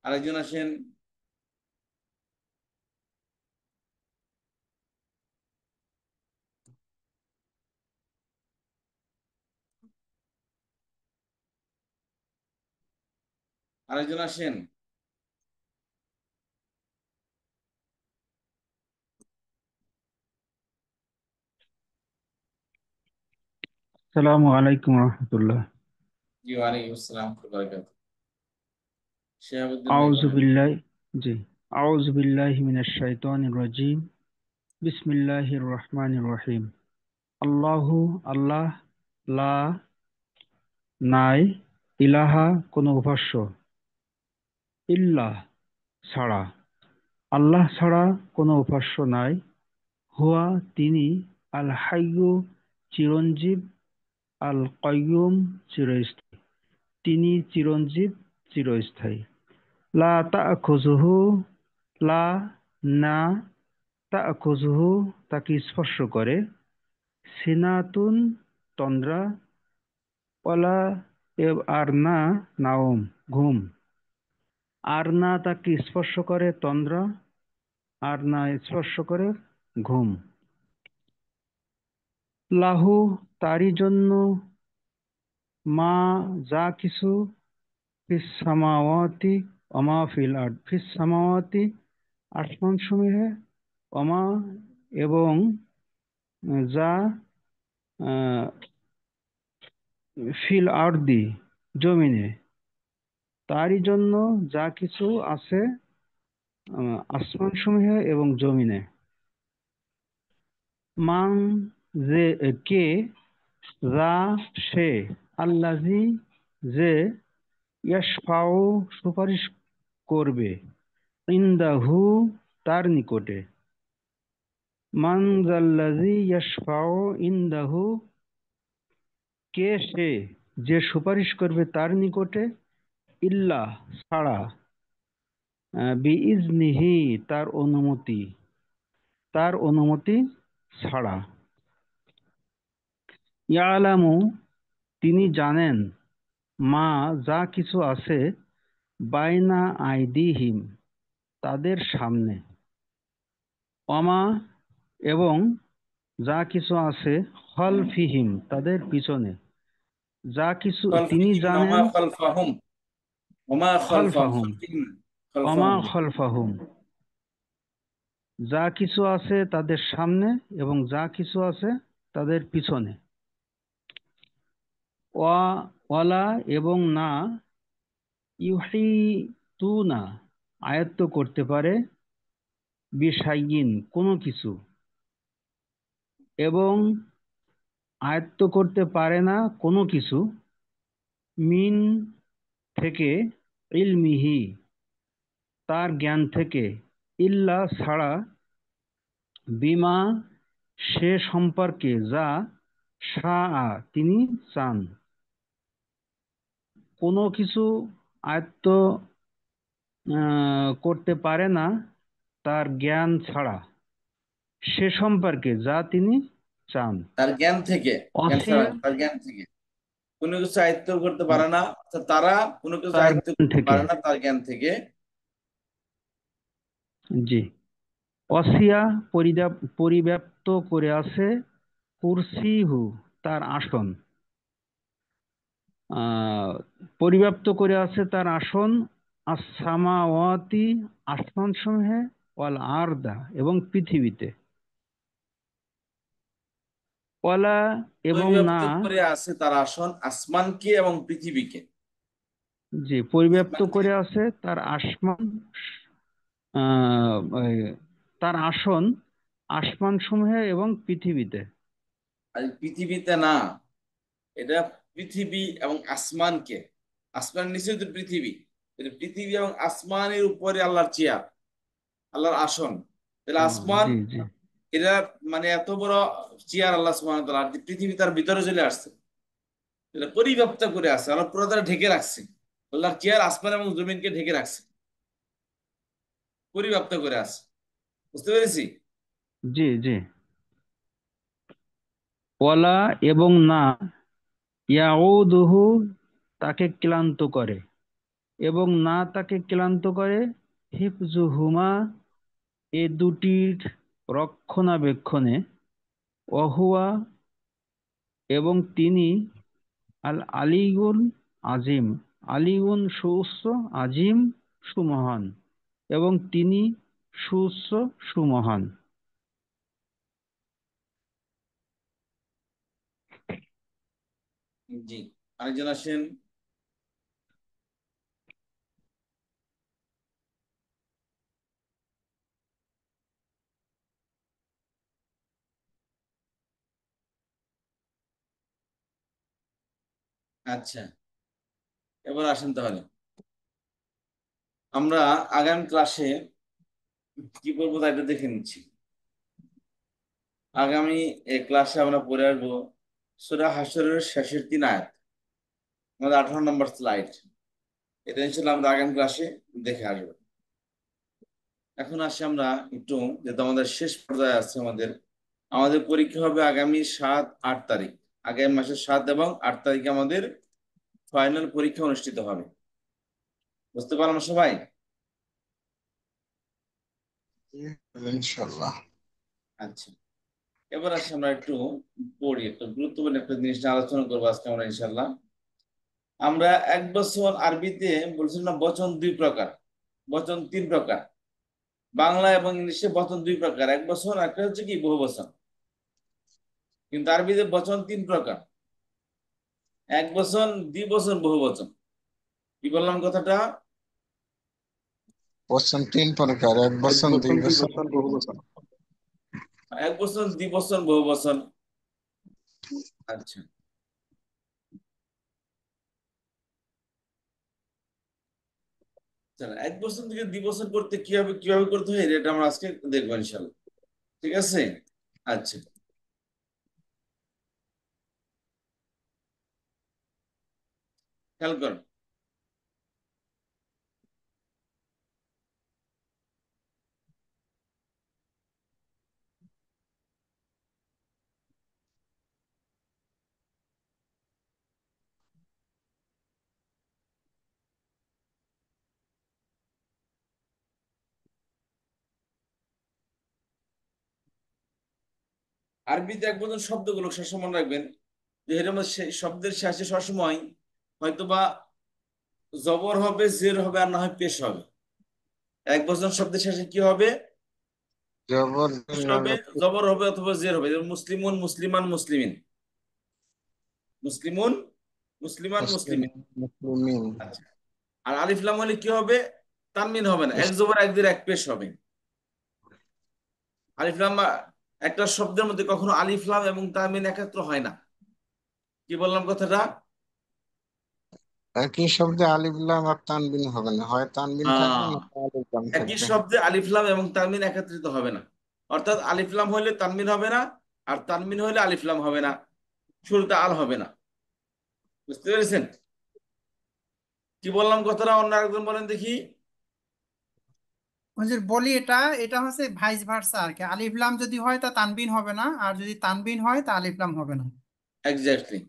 আরেকজন আসেন। আরেকজন আসেন। আসসালামু আলাইকুম রহমতুল্লাহ। জি, ওয়ালাইকুম আসসালাম ওয়া রাহমাতুল্লাহি ওয়া বারাকাতুহু। শিহাবুদ্দিন ভাই আউযু বলেন। বিল্লাহি জি আউযু বিল্লাহি মিনাশ শাইতানির রাজিম। বিসমিল্লাহির রহমানির রহিম। আল্লাহু আল্লাহ, লা নাই, ইলাহা কোনো উপাস্য, ইল্লাহ ছাড়া, আল্লাহ ছাড়া কোনো উপাস্য নাই, হুয়া তিনি, আল হাইয়্যু চিরঞ্জীব, আল কাইয়্যুম চিরস্থায়ী, তিনি চিরঞ্জীব চিরস্থায়ী। লা তাখুযুহু, লা না, তাখুযুহু তাকে স্পর্শ করে, সিনাতুন তন্দ্রা, ওয়ালা আর না নাওম ঘুম, আর না তাকে স্পর্শ করে তন্দ্রা, আর না স্পর্শ করে ঘুম। লাহু তারই জন্য, মা যা কিছু, ফিস সামাওয়াতি ওমা ফিল আরদ, ফিস সামাওয়াতি আসমান সমূহে, ওমা এবং যা আহ, ফিল আরদি জমিনে, তারই জন্য যা কিছু আছে আসমান সমূহে এবং জমিনে। মান যে কে, যা সে, আল্লাজি যে, ইয়াশফাউ সুপারিশ করবে, ইনদাহু তার নিকটে। মান জাল্লাজি ইয়াশফাউ ইনদাহু কে সে, যে সুপারিশ করবে তার নিকটে, ইল্লাহ ছাড়া, বিইজনিহি তার অনুমতি, তার অনুমতি ছাড়া। ইয়ালামু তিনি জানেন, মা যা কিছু আছে, বাইনা আইদিহিম তাদের সামনে, ওমা এবং যা কিছু আছে, খলফিহিম তাদের পিছনে, যা কিছু তিনি খালফিহিম না জানেন, ওমা খালফাহুম, ওমা খালফাহুম, খলফাহুম, খালফিহিম ওমা খালফাহুম। খলফাহুম যা কিছু আছে তাদের সামনে এবং যা কিছু আছে তাদের পিছনে। ওয়ালা এবং না, ইউহিতুনা আয়ত্ত করতে পারে, বিশাইয়িন কোনো কিছু, এবং আয়ত্ত করতে পারে না কোনো কিছু, মিন থেকে, ইলমিহি তার জ্ঞান থেকে, ইল্লা ছাড়া, বিমা সে সম্পর্কে, যা শাআ তিনি চান। কোনো কিছু আয়ত্ত করতে পারে না তার জ্ঞান ছাড়া, সে সম্পর্কে যা তিনি চান। তার জ্ঞান থেকে, জ্ঞান অসিয়া ছাড়া, তার জ্ঞান থেকে কোনো কিছু আয়ত্ত করতে পারে না, তারা কোনো কিছু তার আয়ত্ত জ্ঞান করতে থেকে, পারে না তার জ্ঞান থেকে। জি। অসিয়া পরিব্যাপ্ত করে আছে, কুরসিহু তার আসন, পরিব্যাপ্ত করে আছে তার আসন, আসসামাওয়াতি আসমান সমূহে, ওয়াল আরদা এবং পৃথিবীতে, ওয়ালা এবং না, পরিব্যাপ্ত করে আছে তার আসন আসমানকে এবং পৃথিবীকে। যে পরিব্যাপ্ত আসমানকে করে আছে তার আসমান, ওই তার আসন আসমান সমূহে এবং পৃথিবীতে। আর পৃথিবীতে না, এটা পৃথিবী এবং আসমানকে, আসমানের নিচে তো পৃথিবী, এটা পৃথিবী এবং আসমানের উপরে আল্লাহর চেয়ার, আল্লাহর আসন। তাহলে আসমান জি জি এটা মানে এত বড় চেয়ার আল্লাহ সুবহানাহু ওয়া তাআলা, আর পৃথিবী তার ভিতরে চলে আসছে, এটা পরিব্যাপ্ত করে আছে, আল্লাহ পুরো তারা ঢেকে রাখছে, আল্লাহর চেয়ার আসমান এবং জমিনকে ঢেকে রাখছে, পরিব্যাপ্ত করে আছে। বুঝতে পেরেছি? জি জি। ওয়ালা এবং না, ইয়াউদুহু তাকে ক্লান্ত করে, এবং না তাকে ক্লান্ত করে, হিফজুহুমা এ দুটির রক্ষণাবেক্ষণে, ওহুয়া এবং তিনি, আল আলিগুল আজিম আলিগুন সুউচ্চ, আজিম সুমহান, এবং তিনি সুউচ্চ সুমহান। জি, আরেকজন আসেন। আচ্ছা, এবার আসেন তাহলে আমরা আগামী ক্লাসে কি করবো তা এটা দেখে নিচ্ছি। আগামী ক্লাসে আমরা পড়ে আসবো সূরা হাশরের শেষের 3 আয়াত, আমাদের 18 নম্বর স্লাইড। এটা ইনশাআল্লাহ আমরা আগামী ক্লাসে দেখে আসবো। এখন আসি আমরা একটু, যেহেতু আমাদের শেষ পর্যায়ে আছে, আমাদের আমাদের পরীক্ষা হবে আগামী 7-8 তারিখ, আগামী মাসের 7 এবং 8 তারিখে আমাদের ফাইনাল পরীক্ষা অনুষ্ঠিত হবে। বুঝতে পারলাম সবাই? ইনশাল্লাহ। আচ্ছা, এবার আসি আমরা একটু পড়ি, একটু গুরুত্বপূর্ণ একটা জিনিস নিয়ে আলোচনা করবো আজকে আমরা ইনশাল্লাহ। আমরা 1 বছর আরবিতে বলছিলাম না বচন 2 প্রকার, বচন 3 প্রকার, বাংলা এবং ইংলিশে বচন 2 প্রকার, 1 বছর, একটা হচ্ছে কি বহু বচন। কিন্তু আরবিতে বচন 3 প্রকার, 1 বচন, 2 বচন, বহু বচন। কি বললাম কথাটা? বচন 3 প্রকার, 1 বচন, 2 বচন। 1 বচন, 2 বচন, বহু বচন। আচ্ছা, 1 বছর থেকে 2 বছর করতে কিভাবে করতে হয় এটা আমরা আজকে দেখবো ইনশাল্লাহ। ঠিক আছে? আচ্ছা, খেয়াল কর। আরবিতে 1 বছর শব্দগুলো সবসময় মনে রাখবেন যে এর মধ্যে সেই শব্দের শেষে সবসময় হয়তোবা জবর হবে, জের হবে, আর না হয় পেশ হবে। 1 বছর শব্দের শেষে কি হবে? জবর পেশ হবে, জবর হবে, অথবা জের হবে। যেমন মুসলিমুন, মুসলিমান, মুসলিমিন, মুসলিমুন, মুসলিমান, মুসলিমিন। মুসলিমিন। আচ্ছা, আর আলিফ লাম হলে কি হবে? তানবিন হবে না, এক জবর এক দিয়ে এক পেশ হবে। আলিফ লাম একটা শব্দের মধ্যে কখনো আলিফ লাম এবং তানবিন একত্র হয় না। কি বললাম কথাটা? একই শব্দে আলিফ লাম আর তানবিন হবে না, হয় তানবিন থাকবে না আলিফ লাম একই থাকবে। শব্দে আলিফ লাম এবং তানবিন একত্রিত হবে না, অর্থাৎ আলিফ লাম হলে তানবিন হবে না, আর তানবিন হলে আলিফ লাম হবে না, শুরুতে আল হবে না। বুঝতে পেরেছেন কি বললাম কথাটা? অন্য আরেকজন বলেন দেখি। হুজুর বলি, এটা এটা হচ্ছে ভাইস ভার্সা আর কি। আলিফ লাম যদি হয় তা তানবিন হবে না, আর যদি তানবিন হয় তা আলিফ লাম হবে না। এক্স্যাক্টলি।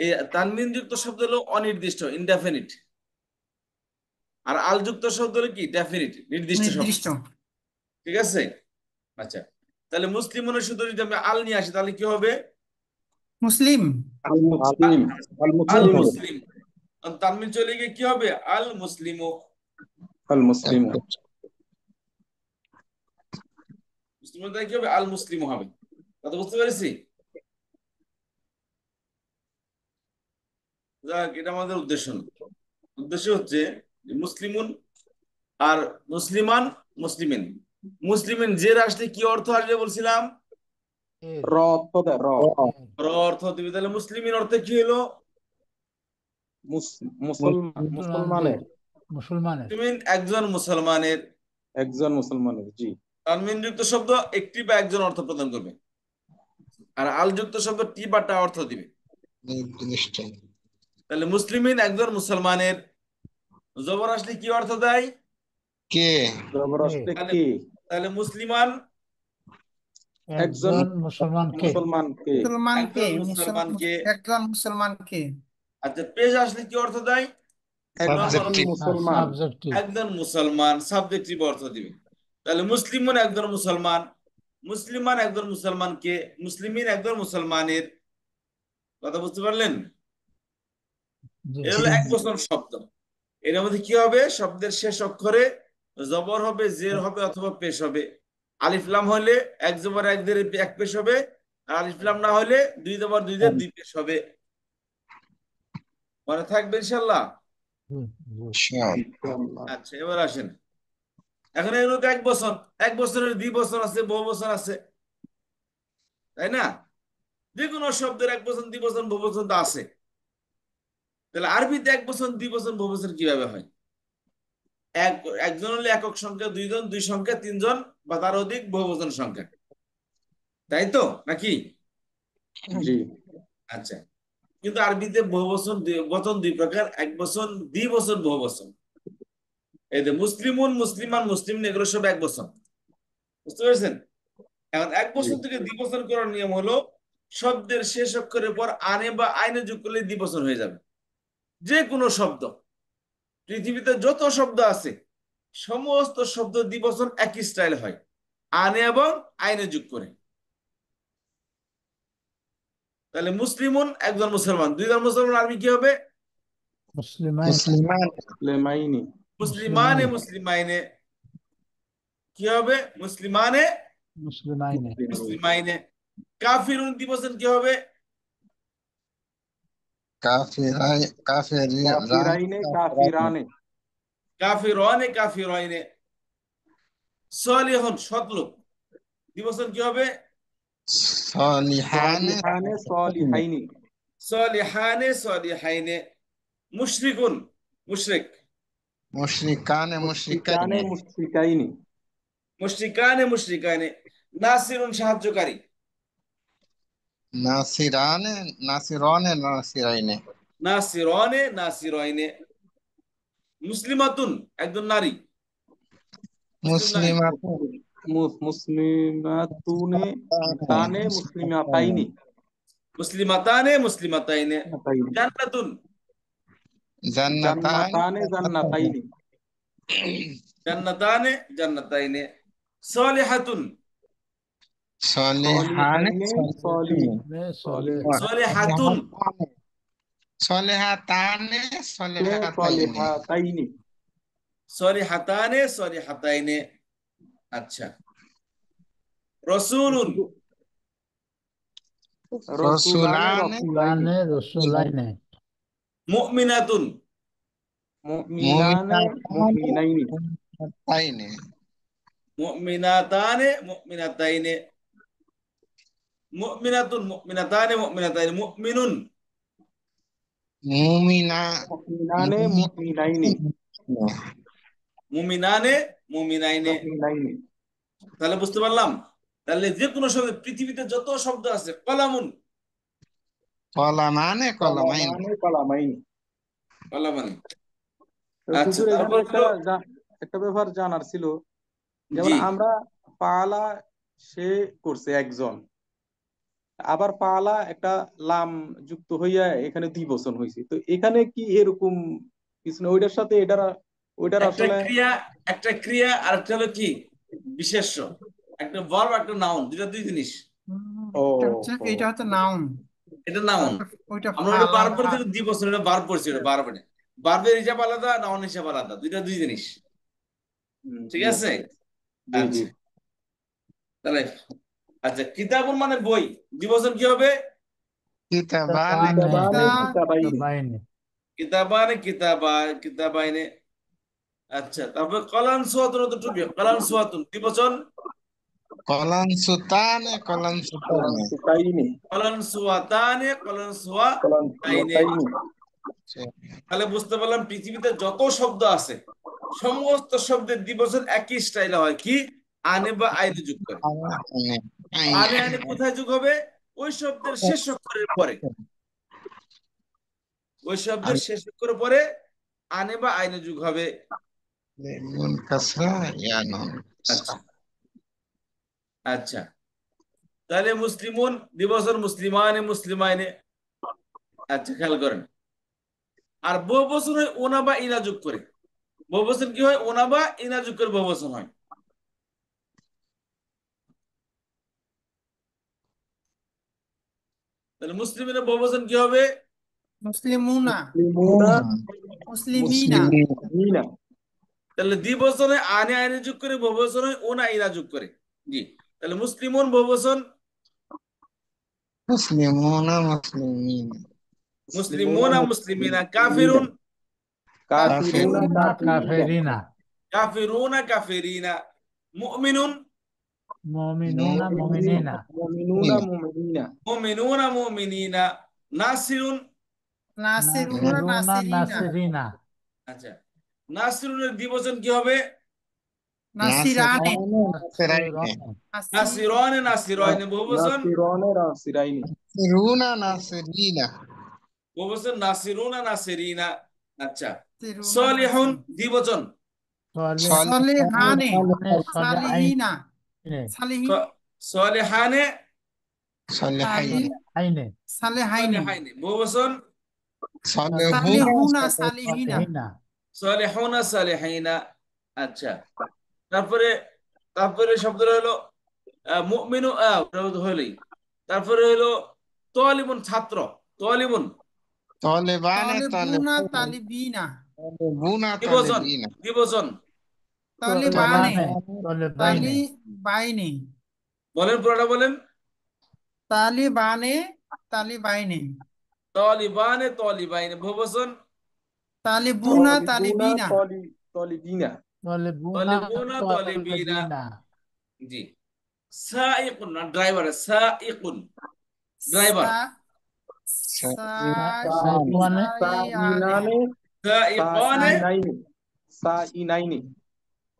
এই তানবিন যুক্ত শব্দ হলো অনির্দিষ্ট, ইনডেফিনিট, আর আল যুক্ত শব্দ হলো কি? ডেফিনিট, নির্দিষ্ট শব্দ। নির্দিষ্ট। ঠিক আছে। আচ্ছা, তাহলে মুসলিমনের শুধু যদি আমি আল নিয়ে আসি তাহলে কি হবে? মুসলিম। আল মুসলিম, আল আল মুসলিম হবে। মুসলিম। তানবিন চলে গিয়ে কি হবে? আল মুসলিম। আল মুসলিম। মুসলিম কি হবে? আল মুসলিম হবে। কথা বুঝতে পেরেছি? যাক, এটা আমাদের উদ্দেশ্য না। উদ্দেশ্য হচ্ছে যে মুসলিমুন আর মুসলিমান, মুসলিমিন। মুসলিমিন জের আসলে কি অর্থ আসবে বলছিলাম? র অর্থ দেয়, র। র অর্থ দিবে। তাহলে মুসলিমিন অর্থে কি হলো? মুসলমানের। মুসলিমিন একজন মুসলমানের। একজন মুসলমানের, জি। তানবিন যুক্ত শব্দ একটি বা একজন অর্থ প্রদান করবে, আর আল যুক্ত শব্দ টি বা টা অর্থ দিবে। তাহলে মুসলিমিন একজন মুসলমানের জবর আসলে কি অর্থ দেয়? কে। জবর আসলে কে। তাহলে মুসলিমান একজন মুসলমানকে। মুসলমানকে, একজন মুসলমানকে। একজন মুসলমানকে। আচ্ছা, পেশ আসলে কি অর্থ দেয়? মুসলমান। একজন মুসলমান, সাবজেক্টিভ অর্থ দিবে। তাহলে মুসলিমুন একজন মুসলমান, মুসলিমান একজন মুসলমানকে, মুসলিমিন একজন মুসলমানের। কথা বুঝতে পারলেন? এর হলো এক বচন শব্দ। এর মধ্যে কি হবে? শব্দের শেষ অক্ষরে জবর হবে, জের হবে, অথবা পেশ হবে। আলিফ লাম হলে এক জবর এক দিয়ে এক পেশ হবে, আর আলিফ লাম না হলে দুই জবর দুই দিয়ে দুই পেশ হবে। মনে থাকবে ইনশাআল্লাহ? আচ্ছা, এবার আসেন। এখন এগুলো তো এক বছর, এক বছরের দুই বছর আছে, বহু বছর আছে, তাই না? যে কোনো শব্দের এক বছর, দুই বছর, বহু বছর তো আছে। তাহলে আরবিতে এক বছর, দুই বছর, বহু বছর কিভাবে হয়? একজন হলে একক সংখ্যা, দুইজন দুই সংখ্যা, তিনজন বা তার অধিক বহু বচন সংখ্যা, তাই তো নাকি? জি। আচ্ছা, কিন্তু আরবিতে বহু বচন বচন দুই প্রকার, এক বচন, দ্বি বচন, বহু বচন। এই যে মুসলিমুন, মুসলিমান, মুসলিম, এগুলো সব এক বচন। বুঝতে পেরেছেন? এখন এক বছর থেকে দ্বিবচন করার নিয়ম হলো শব্দের শেষ অক্ষরের পর আনে বা আইনে যোগ করলে দ্বিবচন হয়ে যাবে। যে কোনো শব্দ, পৃথিবীতে যত শব্দ আছে সমস্ত শব্দ দ্বিবচন একই স্টাইল হয়, আনে এবং আইনে যোগ করে। তাহলে মুসলিমুন একজন মুসলমান, দুইজন মুসলমান আরবি কি হবে? মুসলিমাইনি। মুসলিমানে, মুসলিমাইনে কি হবে? মুসলিমানে, মুসলিমাইনে। কাফিরুন দ্বিবচন কি হবে? কাফিরাইনে, কাফিরানে। কাফিরানে, কাফিরাইনে। সালিহুন সৎলোক দ্বিবচন কি হবে? সালিহানে, সালিহাইনি। সালিহানে, সালিহাইনে। মুশরিকুন মুশরিক। মুশরিকানে, মুশরিকাইনে। মুশরিকাইনি। মুশরিকানে, মুশরিকাইনে। নাসিরুন সাহায্যকারী। নাসিরানে, নাসিরানে, নাসিরাইনে। নাসিরানে, নাসিরাইনে। মুসলিমাতুন একজন নারী। মুসলিমাতুনে, তানে, মুসলিমাতাইনি। মুসলিমাতানে, মুসলিমাতাইনে। জান্নাতুন, জান্নাতানে, জান্নাতাইনি। জান্নাতানে, জান্নাতাইনে। সালিহাতুন, সালিহানে, সালিহাতুন। সালিহাতানে, সালিহাতাইনি। সালিহাতানে, সালিহাতাইনে। আচ্ছা, রাসূলুন, রাসূলানে, রাসূলাইনে। মুমিনাতুন, মুমিনানে মুমিনাইনি তাইনে মুমিনাতানে মুমিনাতাইনে মুমিনাতুন মুমিনাতানে মুমিনাতাইনে মুমিনুন মুমিনা মুমিনানে মুমিনাইনি মুমিনানে মুমিনাইনে। মুমিনাইনি তাহলে বুঝতে পারলাম, তাহলে যে কোনো শব্দ, পৃথিবীতে যত শব্দ আছে, কলামুন কলামানে কলামাইন কলামানে কলামাইনি। কলামানি। তো আচ্ছা, হুজুর এখানে তারপর হলো একটা ব্যাপার জানার ছিল, যেমন জি আমরা পালা সে করছে একজন, আবার পালা একটা লাম যুক্ত হইয়া এখানে দ্বিবচন হয়েছে, তো এখানে কি এরকম কিছু না? ওইটার সাথে ওইটার একটা আসলে ক্রিয়া, একটা ক্রিয়া আর একটা হলো কি বিশেষ্য, একটা ভার্ব একটা নাউন, দুটা দুই জিনিস। ও এটা হচ্ছে নাউন, এটা নাউন, ওইটা আমরা ওটা ভার্ব ভার্ব। পড়েছি, দ্বিবচন, এটা ভার্ব পড়ছি, ওটা ভার্ব। এটা ভার্বের হিসাব আলাদা, নাউন হিসাব আলাদা, দুইটা দুই জিনিস। ঠিক আছে, জি জি আচ্ছা তাহলে আচ্ছা, কিতাবুন মানে বই, দ্বিবচন কি হবে? কিতাবানে কিতাবানে কিতাবাইনি কিতাবাইনি কিতাবানে কিতাবাইনে। আচ্ছা, তারপর কলান সুয়াতুন, তো টুবি কলান সুয়াতুন দ্বিবচন, কলান সুতানে কলান কলাম সুতানে সুতাইনি কলান সুয়াতানে কলান কলাম সুয়াতাইনে। সুতাইনি। তাহলে বুঝতে পারলাম পৃথিবীতে যত শব্দ আছে সমস্ত শব্দের দ্বিবচন একই স্টাইলে হয়, কি আনে বা আইনে যোগ করে। আনে আনে কোথায় যোগ হবে? ওই শব্দের শেষ অক্ষরের পরে, ওই শব্দের শেষ অক্ষরের পরে আনে বা আইনে যোগ হবে। নুন কাসরা ইয়া নুন। আচ্ছা আচ্ছা, তাহলে মুসলিমুন দ্বিবচন মুসলিমানে মুসলিমাইনে। আচ্ছা, খেয়াল করেন। আর বহুবচন হয় ওনা বা ইনা যোগ করে। বহুবচন কি হয়? ওনা বা ইনা যোগ করে বহুবচন হয়। তাহলে মুসলিমের বহুবচন কি হবে? মুসলিমুনা মুসলিমুনা মুসলিমিনা। মুসলিমিনা। তাহলে দ্বিবচনে আনে আইনে যোগ করে, বহুবচন হয় ওনা ইনা যোগ করে। জি, তাহলে মুসলিমুন বহুবচন, মুসলিমুনা মুসলিমিন মুসলিমুনা মুসলিমিনা। কাফিরুন কাফিরুনা কাফিরুনা কাফিরিনা। কাফেরিনা কাফিরুনা কাফিরিনা। মুমিনুন মুমিনুনা মুমিনিনা মুমিনুনা মুমিনিনা। মুমিনুনা মুমিনিনা। নাসিরুন, নাসিরুনা নাসিরুনা নাসিরিনা। নাসিরিনা আচ্ছা, নাসিরুনের দ্বিবচন কি হবে? নাসিরানে নাসিরানে নাসিরাইনে। বহুবচন নাসিরনে নাসিরাইনি। নাসিরুনা নাসিরিনা বহুবচন নাসিরুনা নাসিরিনা। আচ্ছা, নাসিরুনা সলিহুন দ্বিবচন, সলিহানে সালিহিনা সলিহাইনে সালিহিন সলিহানে সালেহাইন আইনে সালেহাইনি সলিহাইনে। বহুবচন সালেহুনা সালিহুনা সালিহিনা। সালিহিনা সলিহুনা সালিহিনা। আচ্ছা, তারপরে তারপরে শব্দটা হলো মুমিনু, ওটা তো হলোই। তারপরে হলো তালিবুন ছাত্র, তালিবুন তালেবানে তালিবুনা তালিবিনা তালেবুনা দ্বিবচন, তালেবিনা দ্বিবচন তালিবানে তলেবাইনে তালিবাইনি বলেন, পুরোটা বলেন। তালিবানে তালিবাইনি তালিবানে তালিবাইনে। বহুবচন তালিবুনা তালিবিনা তলিবিনা। তলেবুনা তালিবুনা তালিবিনা। তলেবিনা জি, সাইকুন না ড্রাইভার, সাইকুন ড্রাইভার, সাইকুয়ানে সাইনানে সাইকানে সাইনাইনি সাইনাইনি।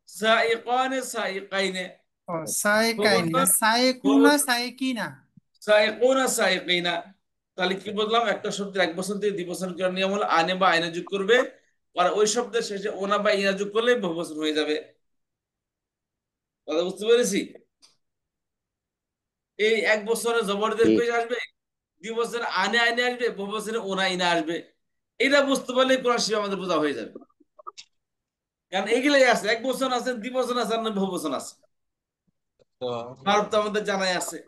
সাইকানে সাইকাইনে। সাইকাইনি বহুবচন সাইকুনা সাইকিনা সাইকুনা সাইকিনা। তাহলে কি বললাম? একটা শব্দের এক বচন থেকে দ্বিবচন করার নিয়ম হলো আনে বা আইনে যোগ করবে, আর ওই শব্দের শেষে ওনা বা ইনা যোগ করলে বহুবচন হয়ে যাবে। কথা বুঝতে পেরেছি? এই এক বছরে জবরদের পেশ আসবে, দ্বিবচনে আনে আইনে আসবে, বহুবচনে ওনা ইনা আসবে। এটা বুঝতে পারলে কোরআন শরীফ আমাদের বোঝা হয়ে যাবে। কারণ এগুলাই আছে, এক বচন আছে, দ্বিবচন আছে, আর বহুবচন আছে। ভারত তো আমাদের জানাই আছে।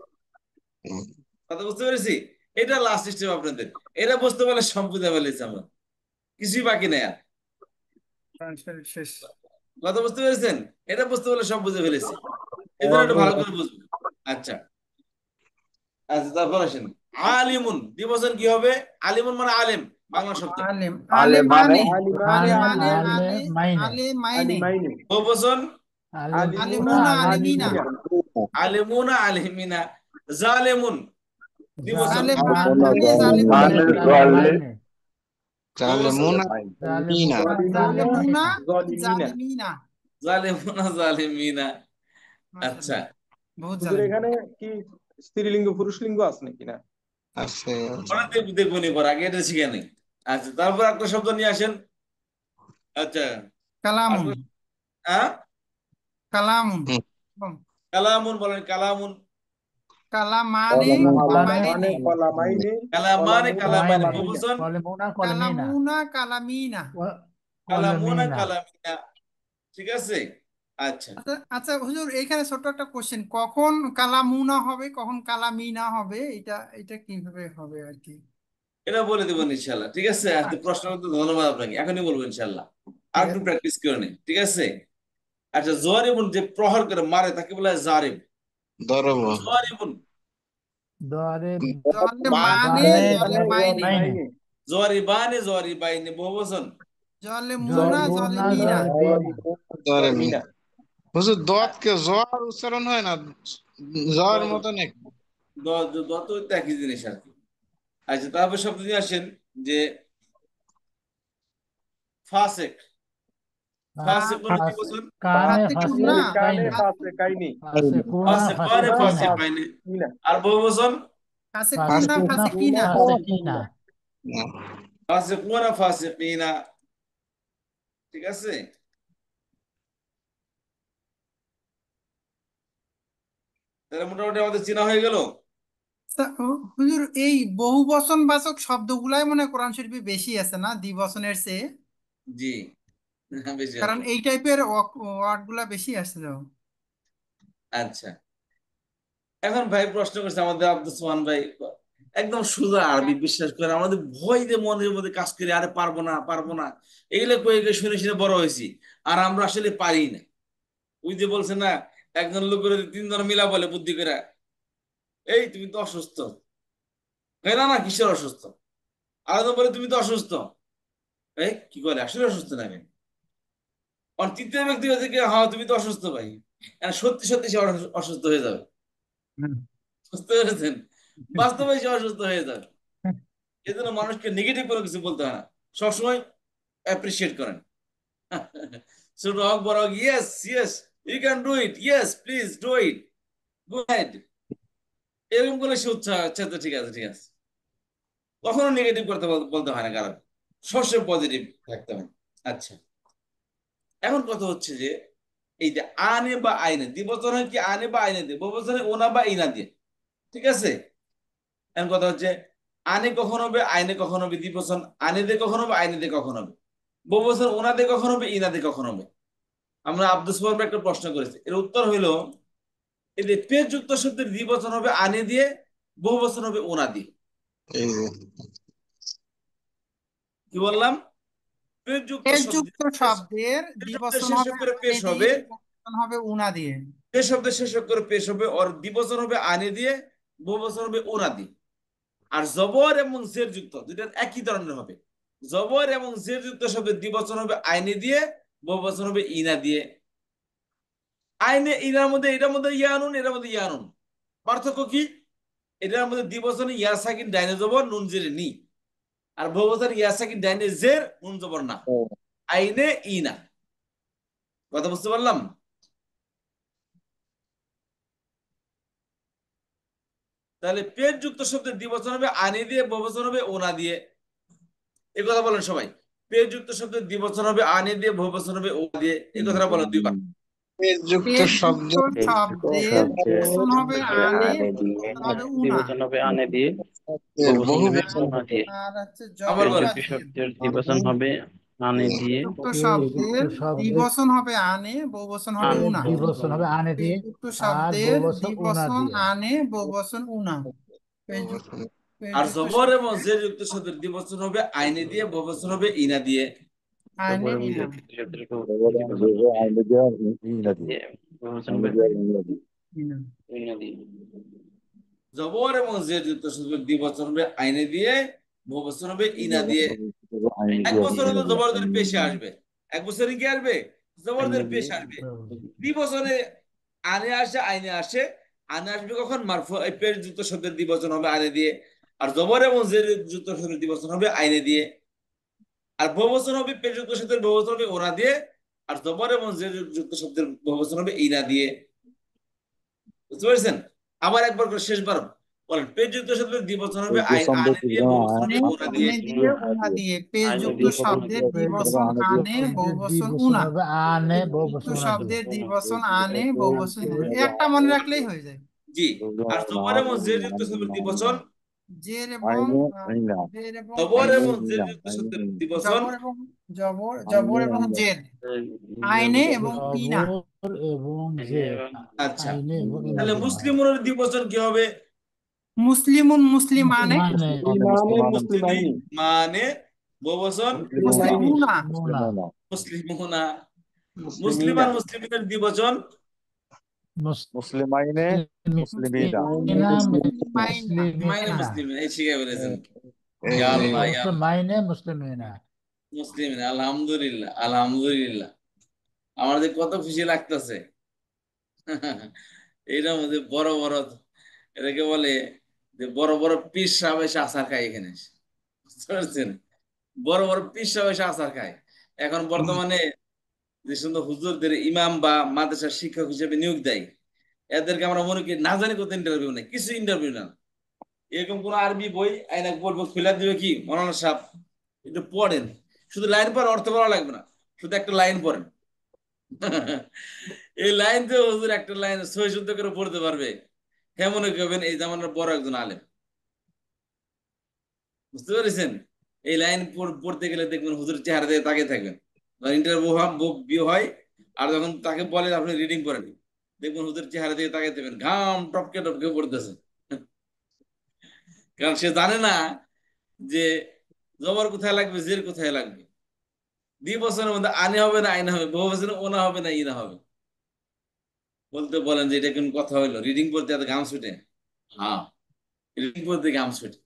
কথা বুঝতে পেরেছি? এটা লাস্ট স্টেপ আপনাদের। এটা বুঝতে পারলে সব বুঝে ফেলেছি আমরা, কিছুই বাকি নেই আর। শেষ। কথা বুঝতে পেরেছেন? এটা বুঝতে পারলে সব বুঝে ফেলেছি, এই জন্য এটা ভালো করে বুঝবো। আচ্ছা আচ্ছা, তারপর আসেন আলিমুন দ্বিবচন কি হবে? আলিমুন মানে আলেম, বাংলা শব্দ আলেম আলেমানে আলেমানে আলে মাইনে আলেমাইনে বহুবচন আলেমুনা আলেমিনা আলিমুনা আলিমিনা জালেমুন দ্বিবচন জালেমানে জালেমানে জালেমিনা জালেমুনা জালেমিনা জালেমুনা জলিমিনা জালেমিনা জালেমুনা জালেমিনা আচ্ছা মাশাআল্লাহ বহুত হুজুর জালেম এখানে কি স্ত্রীলিঙ্গ পুরুষলিঙ্গ আছে নাকি না? আছে ওরা দেখবো এবার আগে এটা শিখে নেই। আচ্ছা তারপর একটা শব্দ নিয়ে আসেন। আচ্ছা কালামুন আপনার হ্যাঁ কালামুন কালামুন বলেন কালামুন কালামানে মানে কালামাইনে কালামানে কালামাইনে মাইনে বহুবচন কলেমুনা কলেমিনা কালামুনা কালামিনা কালামুনা কলেমিনা কালামিনা ঠিক আছে। আচ্ছা আচ্ছা হুজুর এখানে ছোট্ট একটা কোশ্চেন, কখন কালামুনা হবে কখন কালামিনা হবে, এটা এটা কিভাবে হবে আর কি? এটা বলে দেবেন ইনশাল্লাহ। ঠিক আছে আজকে আচ্ছা প্রশ্ন করতে ধন্যবাদ আপনাকে, এখনই বলবো ইনশাল্লাহ। আর ঠিক একটু আছে। প্র্যাকটিস করে নিন ঠিক আছে। আচ্ছা জরিবুন যে প্রহার করে মারে তাকে বলা হয় জারিব। দরব জরিবুন দরে জলে মানে বানে জলে মাইনে মাইনে জরিবানে জরিবাইনে বহুবচন জলে মুনা জলে জলিমুনা মিনা জলিমিনা হুজুর দতকে জ্বর উচ্চারণ হয় না জ্বর মতো নাকি? দত একই জিনিস আর কি। আচ্ছা তারপর শব্দ নিয়ে আসেন যে ফাসেক। ফাসেক কোন বহুবচন? কানে ফাসিকুনা ফাসিকাইনি ফাসিকুনা ফাসেকানে ফাসিকাইনা ফাসিকাইনে আর বহুবচন ফাসিকুনা ফাসিকিনা ফাসিকিনা ফাসিকুনা ফাসিকিনা ঠিক আছে। তাহলে মোটামুটি আমাদের চেনা হয়ে গেল। হুজুর এই বহু বচন বাচক শব্দগুলাই মনে হয় কোরআন শরীফে বেশি আছে না দ্বিবচনের চেয়ে? জি বেশি কারণ আছে। এই টাইপের ওয়ার্ড গুলা বেশি আসছে তো। আচ্ছা এখন ভাই প্রশ্ন করছে আমাদের আব্দুল সোহান ভাই, একদম সোজা আরবি, বিশ্বাস করে আমাদের ভয় দিয়ে মনের মধ্যে কাজ করে, আরে পারবো না পারবো না এগুলো কয়ে শুনে শুনে বড় হয়েছি, আর আমরা আসলে পারি না। ওই যে বলছে না একজন লোক করে তিনজন মিলা বলে বুদ্ধি করে, এই তুমি তো অসুস্থ। না না কিসের অসুস্থ? আলাদা বলে তুমি তো অসুস্থ। এই কি করে আসলে অসুস্থ নাকি? আর তৃতীয় ব্যক্তি হচ্ছে কি, হ্যাঁ তুমি তো অসুস্থ ভাই, সত্যি সত্যি সে অসুস্থ হয়ে যাবে। বুঝতে পেরেছেন? বাস্তবে সে অসুস্থ হয়ে যাবে। এই জন্য মানুষকে নেগেটিভ কোনো কিছু বলতে হয় না, সবসময় অ্যাপ্রিসিয়েট করেন। ছোট হোক বড় হোক, yes yes you can do it, yes please do it, go ahead, এরকম করলে সে উৎসাহ, আচ্ছা তো ঠিক আছে ঠিক আছে। কখনো নেগেটিভ করতে বলতে হয় না, কারণ সবসময় পজিটিভ থাকতে হয়। আচ্ছা এখন কথা হচ্ছে যে এই যে আনে বা আইনে দ্বিবচন হয় কি আনে বা আইনে দিয়ে, বহুবচনে ওনা বা ইনা দিয়ে। ঠিক আছে এখন কথা হচ্ছে আনে কখন হবে আইনে কখন হবে, দ্বিবচন আনে দিয়ে কখন হবে আইনে দিয়ে কখন হবে, বহুবচন ওনা দিয়ে কখন হবে ইনা দিয়ে কখন হবে। আমরা আব্দুল সোহান একটা প্রশ্ন করেছি, এর উত্তর হইল এই যে পেজ যুক্ত শব্দের দ্বিবচন হবে আনে দিয়ে, বহুবচন হবে ওনা দিয়ে। এই যে কি বললাম? পেজ যুক্ত যুক্ত শব্দের দ্বিবচন শেষ হবে করে পেশ আনে হবে, দিয়ে, বহুবচন হবে উনা দিয়ে। পেশ শব্দের শেষ করে পেশ হবে, ওর দ্বিবচন হবে আনে দিয়ে, বহুবচন হবে ওনা দিয়ে। আর জবর এবং জের যুক্ত দুইটা একই ধরনের হবে। জবর এবং জের যুক্ত শব্দের দ্বিবচন হবে আইনে দিয়ে, বহুবচন হবে ইনা দিয়ে। আইনে ইনার মধ্যে এটার মধ্যে ইয়ানুন, এটার মধ্যে ইয়ানুন, পার্থক্য কি? এটার মধ্যে দ্বিবচনে ইয়া সাকিন ডাইনে জবর নুন জেরে নি, আর বহুবচনে ইয়া সাকিন ডাইনে জের নুন জবর না, আইনে ইনা। কথা বুঝতে পারলাম? তাহলে পেট যুক্ত শব্দের দ্বিবচন হবে আনি দিয়ে, বহুবচন হবে ওনা দিয়ে। এই কথা বলেন সবাই, পেট যুক্ত শব্দের দ্বিবচন হবে আনি দিয়ে, বহুবচন হবে ওনা দিয়ে। এই কথাটা বলেন দুইবার। পেজ যুক্ত শব্দ শব্দের দ্বিবচন হবে আনে, বহুবচন হবে উনা। দ্বিবচন হবে আনে দিয়ে, বহুবচন বহু হবে উনা দিয়ে। আর হচ্ছে আবার বলেন। যুক্ত শব্দের দ্বিবচন হবে আনে দিয়ে, যুক্ত শব্দের দ্বিবচন হবে আনে, বহুবচন হবে উনা। দ্বিবচন হবে আনে দিয়ে যুক্ত আর শব্দের বহুবচন উনা দ্বিবচন দিয়ে। আনে, বহুবচন উনা। আর জবর এবং জের যুক্ত শব্দের দ্বিবচন হবে আইনে দিয়ে, বহুবচন হবে ইনা দিয়ে। আইনে ইনা। বহুবচন হবে ইনা। উনা দিয়ে। জবর এবং জের যুক্ত শব্দের দ্বিবচন হবে আইনে দিয়ে, বহুবচন হবে ইনা দিয়ে। এক বছরে তো জবরদের পেশে আসবে, এক বছরে কি আসবে? জবরদের পেশ আসবে। দ্বিবচনে আনে আসে, আইনে আসে। আনে আসবে কখন? মারফু পেশ যুক্ত শব্দের দ্বিবচন হবে আনে দিয়ে, আর জবর এবং জের যুক্ত শব্দের দ্বিবচন হবে আইনে দিয়ে। আর বহুবচন হবে পেশ যুক্ত শব্দের বহুবচন হবে ওনা দিয়ে, আর জবর এবং জের যুক্ত শব্দের বহুবচন হবে ইনা দিয়ে। বুঝতে পেরেছেন? আবার একবার করে শেষবার বলেন, পেশ যুক্ত শব্দের দ্বিবচন হবে আনে দিয়ে, বহুবচন হবে ওনা দিয়ে। আনে দিয়ে উনা দিয়ে, পেশ যুক্ত শব্দের দ্বিবচন আনে, বহুবচন দ্বিবচন উনা। হবে আনে, পেশ বহুবচন যুক্ত উনা দিয়ে। শব্দের দ্বিবচন আনে, বহুবচন উনা। এই একটা মনে রাখলেই হয়ে যায়। জি। আর জবর এবং জের যুক্ত শব্দের দ্বিবচন, জের এবং জের এবং জবর এবং জের যুক্ত শব্দের দ্বিবচন, জবর এবং জের আইনে এবং ইনা। জবর এবং জের আচ্ছা। আইনে এবং ইনা তাহলে দিয়ে হয়। মুসলিমের দ্বিবচন কি হবে? মুসলিমুন মুসলিমানে, মুসলিমানে, মুসলিমাইনি মানে বহুবচন মুসলিমুনা, মুসলিমুনা, মুসলিমুনা। মুসলিমিনা মুসলিমান মুসলিমিনের দ্বিবচন মুসলিমাইনে মুসলিমিনা মুসলিমিনা, মুসলিমাইনা। মাইনে মুসলিমিনা, মুসলিমিন, এই শিখে ফেলেছেন। ইয়া আল্লাহ, ইয়া আল্লাহ। মুসলিমাইনে মুসলিমিনা। মুসলিমিন, আলহামদুলিল্লাহ, আলহামদুলিল্লাহ। আমাদের কত খুশি লাগতেছে। এটার মধ্যে বড় বড়, এটাকে বলে যে বড় বড় পীর সাহেব এসে আচার খায় এখানে এসে। বুঝতে পারছেন? বড় বড় পীর সাহেব এসে আচার খায়। এখন বর্তমানে যে সুন্দর হুজুরদের ইমাম বা মাদ্রাসার শিক্ষক হিসেবে নিয়োগ দেয়, এদেরকে আমরা মনে করি না জানি কত ইন্টারভিউ নেই, কিছু ইন্টারভিউ না। এরকম কোন আরবি বই আইনা বলবো খুলে দিবে কি, মৌলানা সাহেব একটু পড়েন, শুধু লাইন পড়ে, অর্থ পড়া লাগবে না, শুধু একটা লাইন পড়েন। এই লাইন তো হুজুর একটা লাইন সহি শুদ্ধ করে পড়তে পারবে, হ্যাঁ মনে করবেন এই জামানার বড় একজন আলেম। বুঝতে পেরেছেন? এই লাইন পড়তে গেলে দেখবেন হুজুর চেহারা দিয়ে তাকিয়ে থাকবেন। ইন্টারভিউ হয়, আর যখন তাকে বলে আপনি রিডিং করেন, দেখবেন হুজুর চেহারা দিয়ে তাকিয়ে থাকবেন, ঘাম টপকে টপকে পড়তেছে। কারণ সে জানে না যে জবর কোথায় লাগবে, জের কোথায় লাগবে। দ্বিবচনের মধ্যে আনে হবে না আইনা হবে, বহু বচনে ওনা হবে না ইনা হবে। বলতে বলেন যে এটা কোন কথা হইলো? রিডিং পড়তে এত ঘাম ছুটে? হ্যাঁ, রিডিং পড়তে ঘাম ছুটে,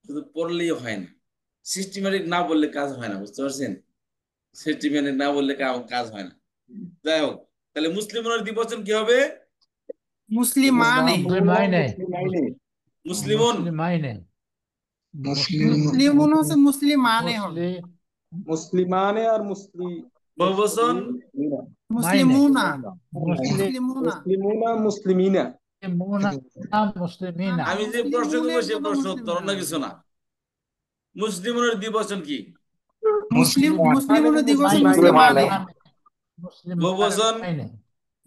শুধু পড়লেই হয় না, সিস্টেমেটিক না বললে কাজ হয় না। বুঝতে পারছেন? সিস্টেমেটিক না বললে কাজ হয় না। যাই হোক, তাহলে মুসলিমের দ্বিবচন কি হবে? মুসলিমানে, মুসলিমাইনে, মুসলিমুন। মুসলিমাইনে, মুসলিমুন হচ্ছে মুসলিমানে হবে। মুসলিমানে আর বহুবচন মুসলিমুনা, মুসলিমুনা, মুসলিমুনা, মুসলিমিনা মুসলিমিনা। আমি যে প্রশ্ন দেবো মুসলিমুনের সে মতো প্রশ্ন মুসলিম উত্তর, অন্য কিছু না। মুসলিমের দ্বিবচন কি? মুসলিমুনের দ্বিবচন মুসলিমানে, বহুবচন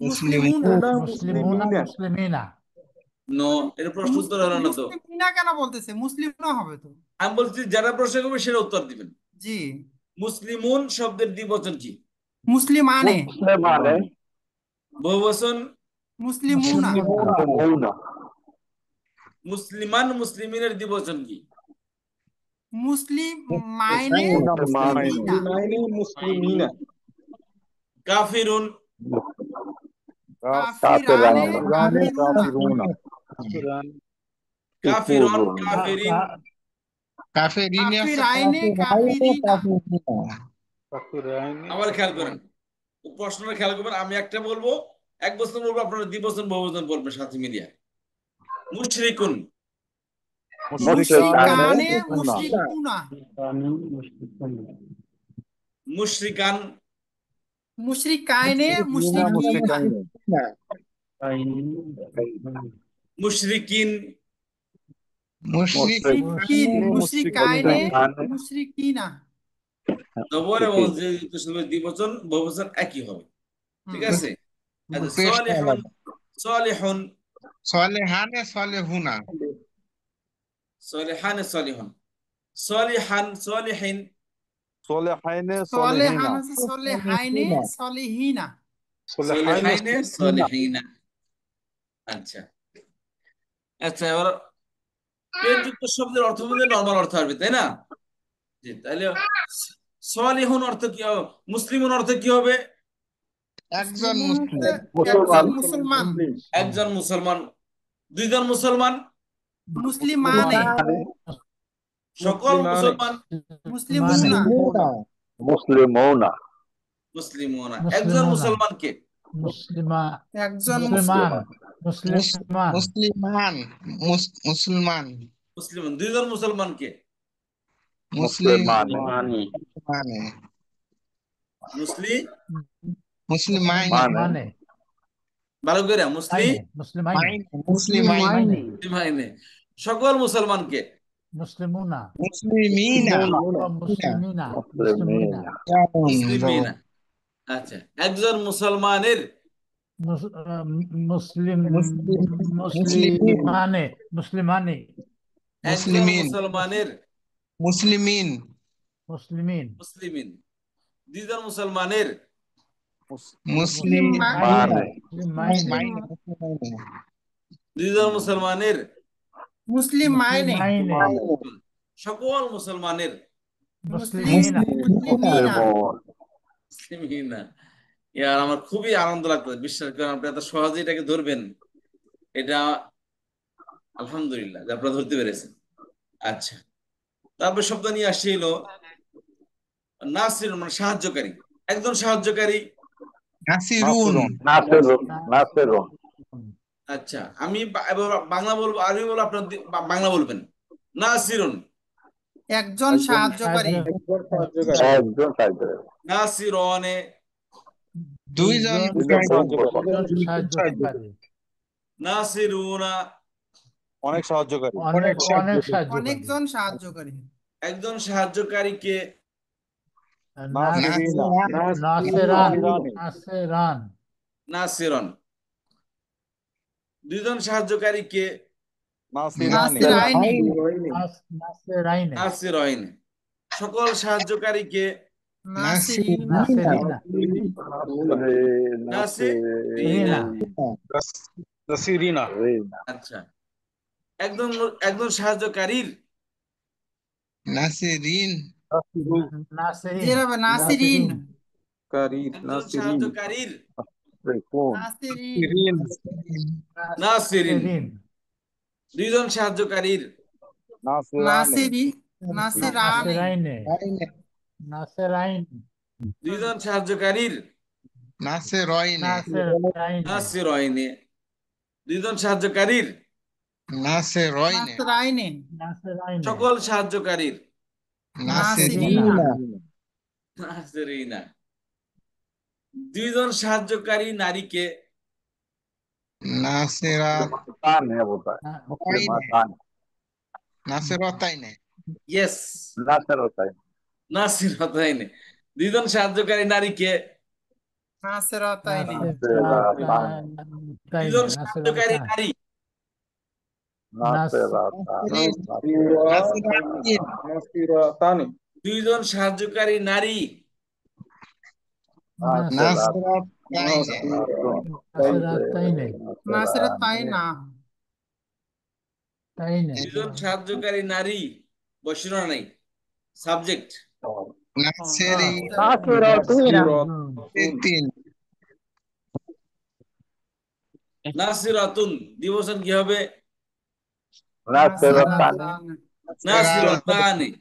মুসলিমুনা। মুসলিমুনা, মুসলিমিনা। নো, এর প্রশ্ন উত্তর হলো না তো। মুসলিমিনা কেন বলতেছে? মুসলিমুনা হবে তো। আমি বলছি যারা প্রশ্ন করবে সেটা উত্তর দিবেন। জি। মুসলিমুন শব্দের দ্বিবচন কি? মুসলিমানে। বহুবচন মুসলিমুনা। মুসলিমান মুসলিমিনের দ্বিবচন কি? মুসলিমাইনে, মুসলিমিনা। কাফিরুন, কাফিরানে, কাফিরুনা। কাফিরুন, কাফিরিন, কাফিরাইনে, কাফিরিনা। আবার খেয়াল করেন, প্রশ্নটা খেয়াল করবেন। আমি একটা বলবো, এক বছর বলবো, আপনারা দ্বিবচন বহুবচন বলবেন সাথে মিলিয়ে। মুশরিকুন, মুশরিকানে, মুশরিকুনা। মুশরিকান, মুশরিকাইনে, মুশরিকিনা। মুশরিকিন, মুশরিকিন, মুশরিকাইনে, মুশরিকিনা। জবর এবং জের যুক্ত শব্দের দ্বিবচন বহুবচন একই হবে। ঠিক আছে? আচ্ছা, সালিহুন, সালিহুন, সলেহানে সলেহুনা, সালিহান, সালিহুন, সালিহান, সালিহিন, সলেহাইনে সলেহান সলেহিনা, হচ্ছে সলেহাইনে, সলিহিনা। সলিহাইনে, সলিহিনা। আচ্ছা আচ্ছা, এবার পেশ যুক্ত শব্দের অর্থ মধ্যে নরমাল অর্থ আসবে, তাই না? জি, তাহলে সালিহুন অর্থ কি হবে? মুসলিমুন অর্থ কি হবে? একজন একজন মুসলমান। একজন মুসলমান, দুইজন মুসলমান, মুসলিমানে, সকল মুসলিমান মুসলমান মুসলিমুনা মুসলিমুনা মুসলিমুনা একজন মুসলিমুনা মুসলমানকে মুসলিমা একজন মুসলিমান মুসলিমান মুসলিমান মুসলমান মুসলিমান দুইজন মুসলমানকে মুসলিমান মুসলমানি মানে মুসলিম মুসলিমাইন মানে ভালো করে মুসলিম মুসলিমাইন মুসলিমাইনে সকল মুসলমানকে মুসলিমুনা মুসলিমিনা মুসলিমিনা মুসলিমিনা মুসলিমিনা আচ্ছা একজন মুসলমানের মুসলিম মুসলিমিন মুসলিমানে একজন মুসলিমিন মুসলমানের মুসলিমিন মুসলিমিন মুসলিমিন দুইজন মুসলমানের মুসলিমাইন দুইজন মুসলমানের মুসলিম মাইনে সকল মুসলমানের মুসলিমিনা মুসলিমিনা ইয়ার আমার খুবই আনন্দ লাগতো বিশ্বাস করেন আপনি এত সহজে এটাকে ধরবেন এটা আলহামদুলিল্লাহ যে আপনারা ধরতে পেরেছেন আচ্ছা তারপর শব্দ নিয়ে আসছে হলো নাসির মানে সাহায্যকারী একজন সাহায্যকারী নাসিরুন নাসিরুন আচ্ছা আমি এবার বাংলা বলবো আরবি বলবো আপনার বাংলা বলবেন নাসিরুন একজন সাহায্যকারী একজন সাহায্যকারী নাসিরনে দুইজন সাহায্যকারী নাসিরুনা অনেক সাহায্যকারী অনেকজন সাহায্যকারী একজন সাহায্যকারীকে নাসিরন দুইজন সাহায্যকারীকে নাসিরাইন সকল সাহায্যকারীকে নাসিরিনা আচ্ছা একজন সাহায্যকারীর নাসিরিন নাসিরিন একজন সাহায্যকারীর নাসিরিন নাসিরিন দুইজন সাহায্যকারীর দুইজন সাহায্যকারীর নাসিরাইনে দুইজন সাহায্যকারীর নাসিরাইনে সকল সাহায্যকারীর নাসিরিনা দুইজন সাহায্যকারী নারীকে নাসিরাতাইনে ইয়েস নাসিরাতাইনে দুইজন সাহায্যকারী নারীকে দুইজন সাহায্যকারী নারী দুইজন সাহায্যকারী নারী দুইজন সাহায্যকারী নারী বসিরা নাই সাবজেক্ট নাসিরাতুন দিবসন কি হবে নাসিরাতানি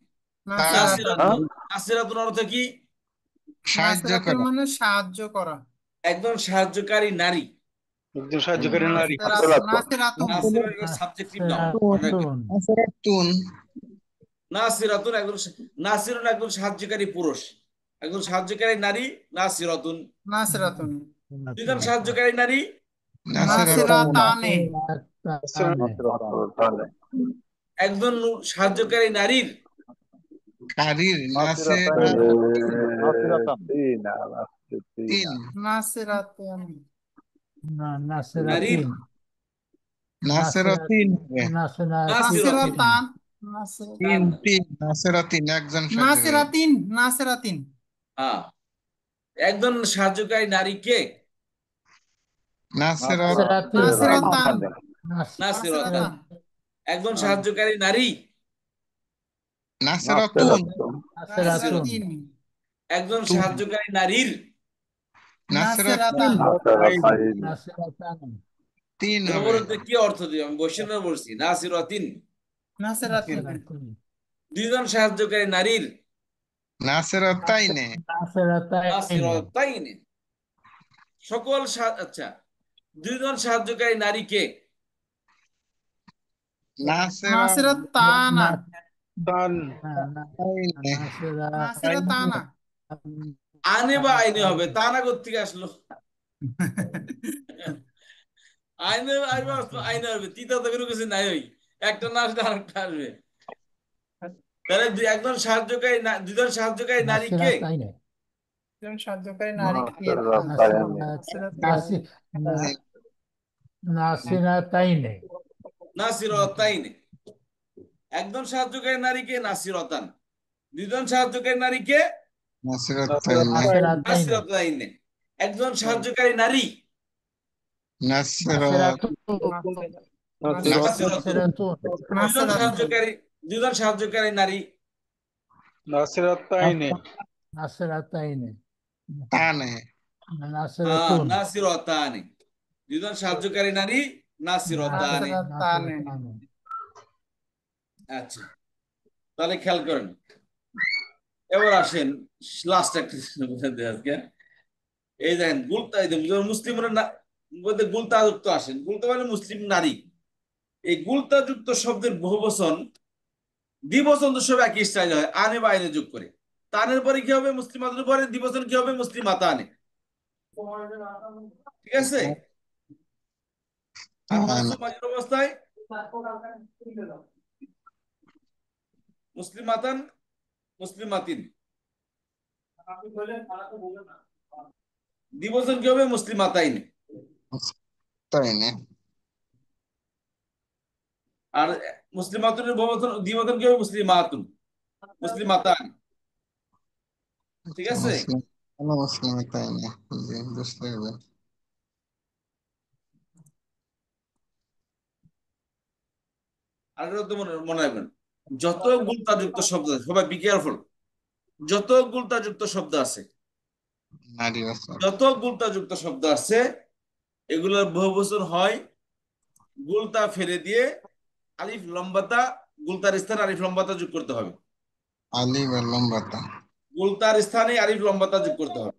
নাসিরাতুন অর্থ কি মানে সাহায্য করা একজন সাহায্যকারী নারী সাবজেক্টিভ নাউন নাসিরাতুন নাসিরুন একজন সাহায্যকারী পুরুষ একজন সাহায্যকারী নারী নাসিরাতুন দুইজন সাহায্যকারী নারী একজন সাহায্যকারী নারীর একজন সাহায্যকারী নারীকে একজন সাহায্যকারী নারী একজন সাহায্যকারী নারীর কি অর্থ দিই আমি বৈষ্ণব বলছি নাসিরাতিন দুইজন সাহায্যকারী নারীর নাসিরাতাইনে নাসিরাতাইনে সকল আচ্ছা, দুইজন সাহায্যকারী নারীকে নাসিরাতানা নাসিরাতাইনে আনে বা আইনে হবে, তা না কোত্থেকে আসলো? আইনে আইনে হবে, তিতা তো কোনো কিছু নাই, ওই একটা না আসলে আরেকটা আসবে। তাহলে একজন সাহায্যকারী দুজন সাহায্যকারী নারী কে? একজন সাহায্যকারী নারী কে? নাসিরাতাইনে নাসিরাতাইনে। একজন সাহায্যকারী নারীকে নাসিরাতান, দুজন সাহায্যকারী নারীকে নাসিরাতাইনে। একজন সাহায্যকারী নারী দুজন সাহায্যকারী নারী নাসিরাতাইনে নাসিরাতানে। দুজন সাহায্যকারী নারী নাসিরাতানে। আচ্ছা, তাহলে খেয়াল করেন। এবার আসেন লাস্ট একটা আজকে। এই দেখেন গুলতা, মুসলিমরা বলতে গুলতাযুক্ত আসেন, গুলতা মানে মুসলিম নারী। এই গুলতাযুক্ত শব্দের বহুবচন দ্বিবচন তো সব একই স্টাইল হয়, আনে বা আইনে যোগ করে। তানের পরে কি হবে? মুসলিমাতের পরে দ্বিবচন কি হবে? মুসলিমাতা আনে। ঠিক আছে? অবস্থায় মুসলিমাতান মুসলিমাতিন, দ্বিবচন কি হবে? মুসলিমাতাইন। আর মুসলিমাতুনের বহুবচন দ্বিবচন কি হবে? মুসলিমাতুন মুসলিমাতান। ঠিক আছে? আর তো মনে রাখবেন, যত গুলতাযুক্ত শব্দ আছে, সবাই বি কেয়ারফুল, যত গুলতাযুক্ত শব্দ আছে এগুলোর বহুবচন হয় গুলতা ফেলে দিয়ে আলিফ লম্বাতা, গুলতার স্থানে আলিফ লম্বাতা যোগ করতে হবে। গুলতার স্থানে আলিফ লম্বাতা যোগ করতে হবে।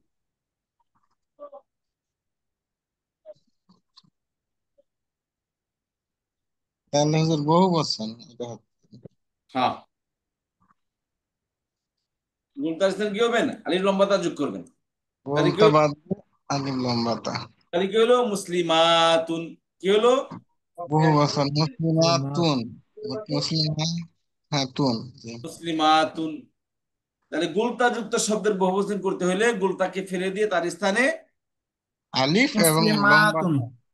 তাহলে হুজুর বহুবচন এটা হচ্ছে। হ্যাঁ, গুলতার স্থানে কি হবেন? আলিফ লম্বাতা যোগ করবেন। আলিফ লম্বাতা, তাহলে কি হলো? মুসলিমাতুন। কি হলো? বহুবচন মুসলিমাতুন, মুসলিমাতুন। তাহলে গুলতাযুক্ত শব্দের বহুবচন করতে হলে গুলতাকে ফেলে দিয়ে তার স্থানে আলিফ এবং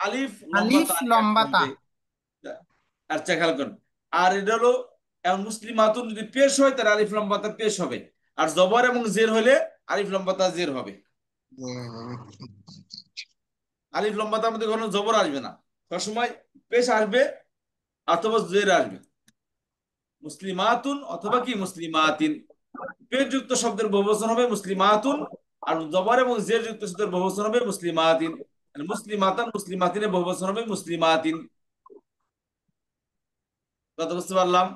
আলিফ লম্বাতা। আচ্ছা, খেয়াল করুন। আর এটা হলো এখন মুসলিমাতুন যদি পেশ হয় তাহলে আলিফ লম্বাতা পেশ হবে, আর জবর এবং জের হলে আলিফ লম্বাতা জের হবে। আলিফ লম্বাতার মধ্যে কোনো জবর আসবে না, সবসময় পেশ আসবে অথবা জের আসবে। মুসলিমাতুন অথবা কি মুসলিমাতিন। পেশ যুক্ত শব্দের বহুবচন হবে মুসলিমাতুন, আর জবর এবং জের যুক্ত শব্দের বহুবচন হবে মুসলিমাতিন। মুসলিমাতান মুসলিমাতিনের বহুবচন হবে মুসলিমাতিন। কথা বুঝতে পারলাম?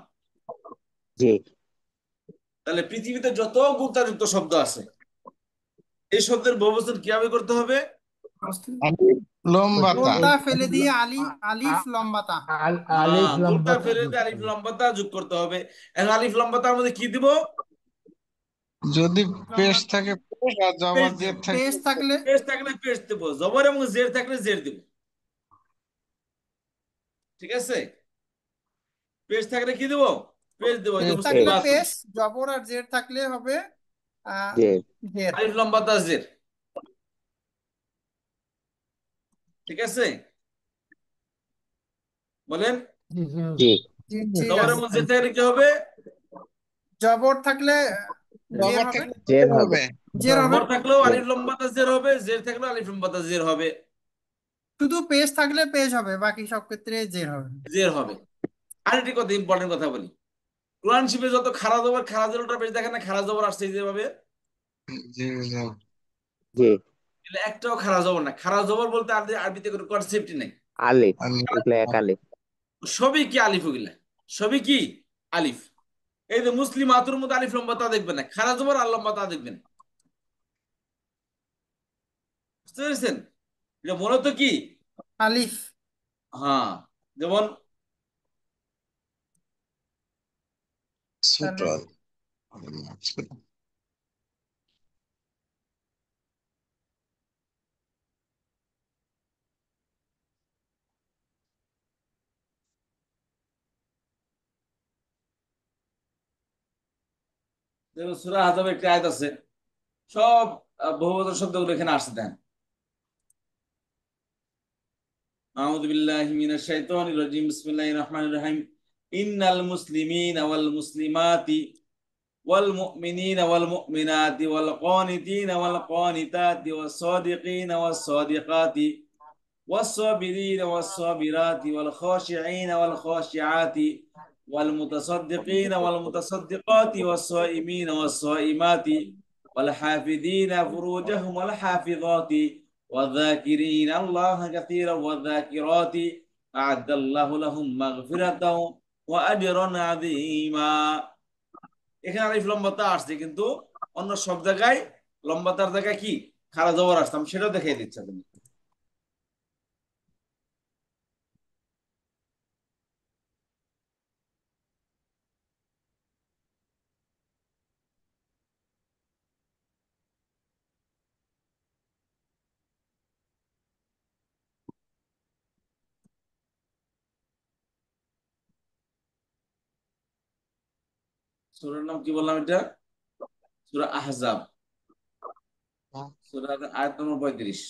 তাহলে পৃথিবীতে যত গুলতাযুক্ত শব্দ আছে এই শব্দের বহুবচন কিভাবে করতে হবে? গুলতা ফেলে দিয়ে আলিফ লম্বাতা, গুলতা ফেলে দিয়ে আলিফ লম্বাতা যোগ করতে হবে। এখন আলিফ লম্বাতার মধ্যে কি দিব? যদি পেশ থাকে পেশ, আর জবর জের থাকে পেশ থাকলে পেশ দেব, জবর এবং জের থাকলে জের দেব। ঠিক আছে? পেশ থাকলে কি দেব? পেশ দেব। পেশ, জবর আর জের থাকলে হবে জের, আলিফ লম্বাতা জের। ঠিক আছে? বলেন। জবর এবং জের থাকলে কি হবে? জবর থাকলে জের হবে, জবর থাকলেও আলিফ লম্বাতা জের হবে, জের থাকলেও আলিফ লম্বাতা জের হবে। শুধু পেশ থাকলে পেশ হবে, বাকি সব ক্ষেত্রে জের হবে। আরেকটি কথা, ইম্পর্টেন্ট কথা বলি, কোরআন শিফে যত খারা জবরটা বেশ দেখেন না, খারা জবর আসছে যেভাবে, একটাও খারা জবর না। খারা জবর বলতে আরবিতে কোনো কনসেপ্টই নেই। সবই কি আলিফ, ওগুলা সবই কি আলিফ। এই যে মুসলিমাতুর মধ্যে আলিফ লম্বা তা দেখবেন না, খারা জবর আর লম্বা তা দেখবেন। বুঝতে পেরেছেন? এটা মূলত কি আলিফ। হ্যাঁ, যেমন ছোট যেমন সূরা আহজাবে একটা আয়াত আছে, সব বহুবচন শব্দগুলো এখানে আসছে। দেন আউযু বিল্লাহি মিনাশ শাইতানির রাজিম, বিসমিল্লাহির রহমানির রহিম। ইন্নাল মুসলিমিনা ওয়াল মুসলিমাতি ওয়াল মুমিনিনা ওয়াল মুমিনাতি ওয়াল কানিতিনা ওয়াল কানিতাতি ওয়াস সাদিকিনা ওয়াস সাদিকাতি والصابرين والصابرات والخاشعين والخاشعات والمتصدقين والمتصدقات والصائمين والصائمات والحافظين فروجهم والحافظات والذاكرين الله كثيرا والذاكرات أعد الله لهم مغفرة وأجرا عظيما। এখানে আলিফ লম্বাতা আসছে, কিন্তু অন্য সব জায়গায় লম্বাতার জায়গায় কি খাড়া জবর আসতাম, সেটাও দেখিয়ে দিচ্ছে তুমি। সূরার নাম কি বললাম? এটা সূরা আহজাব, সূরা আয়াত নম্বর 35।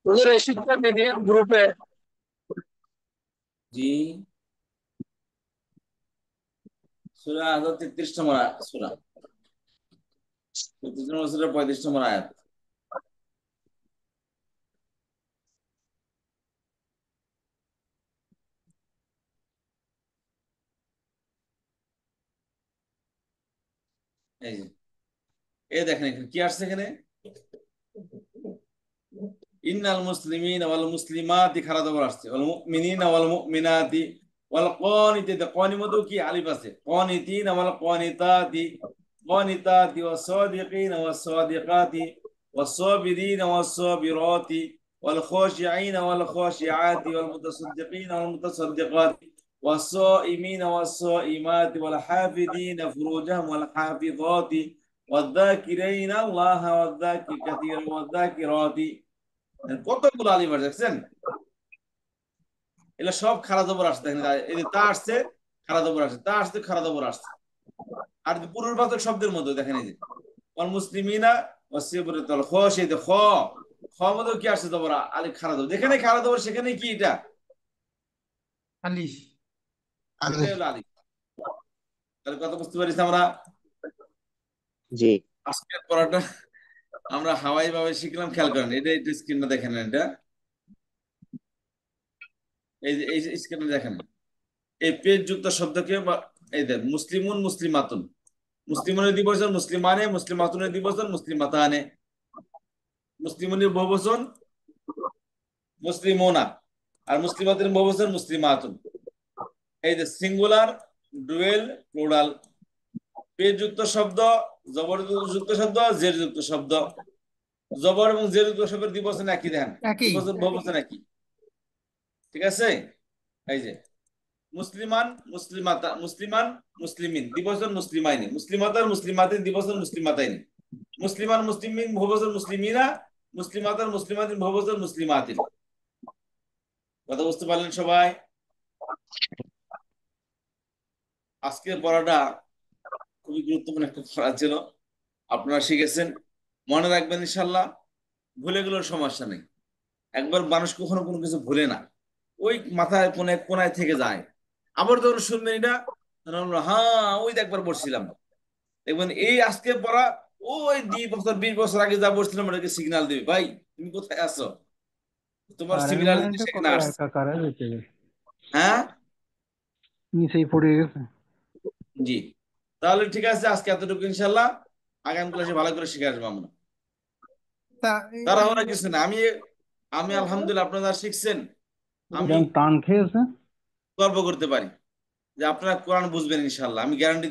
হুজুর এই শিক্ষা দিদি গ্রুপে জি, সূরা আহজাব 33 নম্বর সূরা, 33 নম্বর সূরা 35 নম্বর আয়াত। এই যে এই দেখেন এখানে কি আসছে, এখানে ইন্নাল মুসলিমিনা ওয়াল মুসলিমাতি খাড়া জবর আসছে, ওয়াল মুমিনিনা ওয়াল মুমিনাতি ওয়াল কানিতাতি, কানির মধ্যেও কি আলিফ আছে, কানিতিনা ওয়াল কানিতাতি কানিতাতি ওয়াস সাদিকিনা ওয়াস সাদিকাতি ওয়াস সাবিরিনা ওয়াস সাবিরাতি ওয়াল খাশিঈনা ওয়াল খাশিআতি ওয়াল মুতাসাদ্দিকিনা ওয়াল মুতাসাদ্দিকাতি ওয়াস সাইমিনা ওয়াস সাইমাতি ওয়াল হাফিযিনা ফুরুজাহুম ওয়াল হাফিযাতি والذاكرين الله والذاكر كثيرا والذاكرات। কতগুলো আলিফ আছে দেখছেন? এগুলো সব খাড়া জবর আসছে। দেখেন এই যে তা আসছে খাড়া জবর আসছে, তা আসছে খাড়া জবর আসছে। আর পূর্ববাচক শব্দের মধ্যে দেখেন এই যে ওয়াল মুসলিমিনা ওয়াসিবরাতুল খাশ, এই যে খ খ মধ্যে কি আসছে জবর আলিফ খাড়া জবর, যেখানে খাড়া জবর সেখানে কি এটা আলিফ। এটাই হলো আলিফ। তাহলে কথা বুঝতে পারিস আমরা? জি আজকের পড়াটা আমরা হাওয়াই ভাবে শিখলাম, খেয়াল করেন। এটা একটু স্ক্রিনটা দেখেন, এটা এই যে এই স্ক্রিনে দেখেন এই পেজ যুক্ত শব্দকে এই দেখ মুসলিমুন মুসলিমাতুন, মুসলিমুনের দ্বিবচন মুসলিমানে, মুসলিমাতুনের দ্বিবচন মুসলিমাতানে, মুসলিমুনের বহুবচন মুসলিমোনা, আর মুসলিমাতের বহুবচন মুসলিমাতুন। এই যে সিঙ্গুলার, ডুয়েল, প্লুরাল, পেজ যুক্ত শব্দ, জবর যুক্ত শব্দ, জের যুক্ত শব্দ। জবর এবং জের যুক্ত শব্দের দ্বিবচন একই, দেখেন দ্বিবচন বহুবচন একই, ঠিক আছে? এই যে মুসলিমান মুসলিমাতা, মুসলিমান মুসলিমিন দ্বিবচন মুসলিমাইনি, মুসলিমাতার মুসলিমাতিন দ্বিবচন মুসলিমাতাইনি, মুসলিমান মুসলিমিন বহুবচন মুসলিমিনা, মুসলিমাতার মুসলিমাতিন বহুবচন মুসলিমাতিন। কথা বুঝতে পারলেন সবাই? আজকের পড়াটা খুবই গুরুত্বপূর্ণ একটা পড়া ছিল, আপনারা শিখেছেন, মনে রাখবেন ইনশাল্লাহ। ভুলে গেলেও সমস্যা নেই, একবার মানুষ কখনো কোনো কিছু ভুলে না, ওই মাথায় কোনায় কোনায় থেকে যায়। আবার যখন শুনবেন এটা, তখন বলবেন, হ্যাঁ ওই তো একবার পড়ছিলাম। দেখবেন এই আজকে পড়া ওই 2 বছর 20 বছর আগে যা পড়ছিলাম ওটাকে সিগন্যাল দিবে, ভাই তুমি কোথায় আছো, তোমার আর এক সিমিলারিটি মিনিটে সেখানে কত আসছে। একাকার হয়ে যেতে গেছে, হ্যাঁ নিচেই পড়ে গেছে। জি, তাহলে ঠিক আছে, আজকে এতটুকু, ইনশাল্লাহ আগামী ক্লাসে ভালো করে শিখে আসবো আমরা। তা তাড়াহুড়া কিছু না, আমি আমি আলহামদুলিল্লাহ আপনারা শিখছেন, আমি এরকম টান খেয়েছে। গর্ব করতে পারি যে আপনারা কোরআন বুঝবেন ইনশাল্লাহ, আমি গ্যারান্টি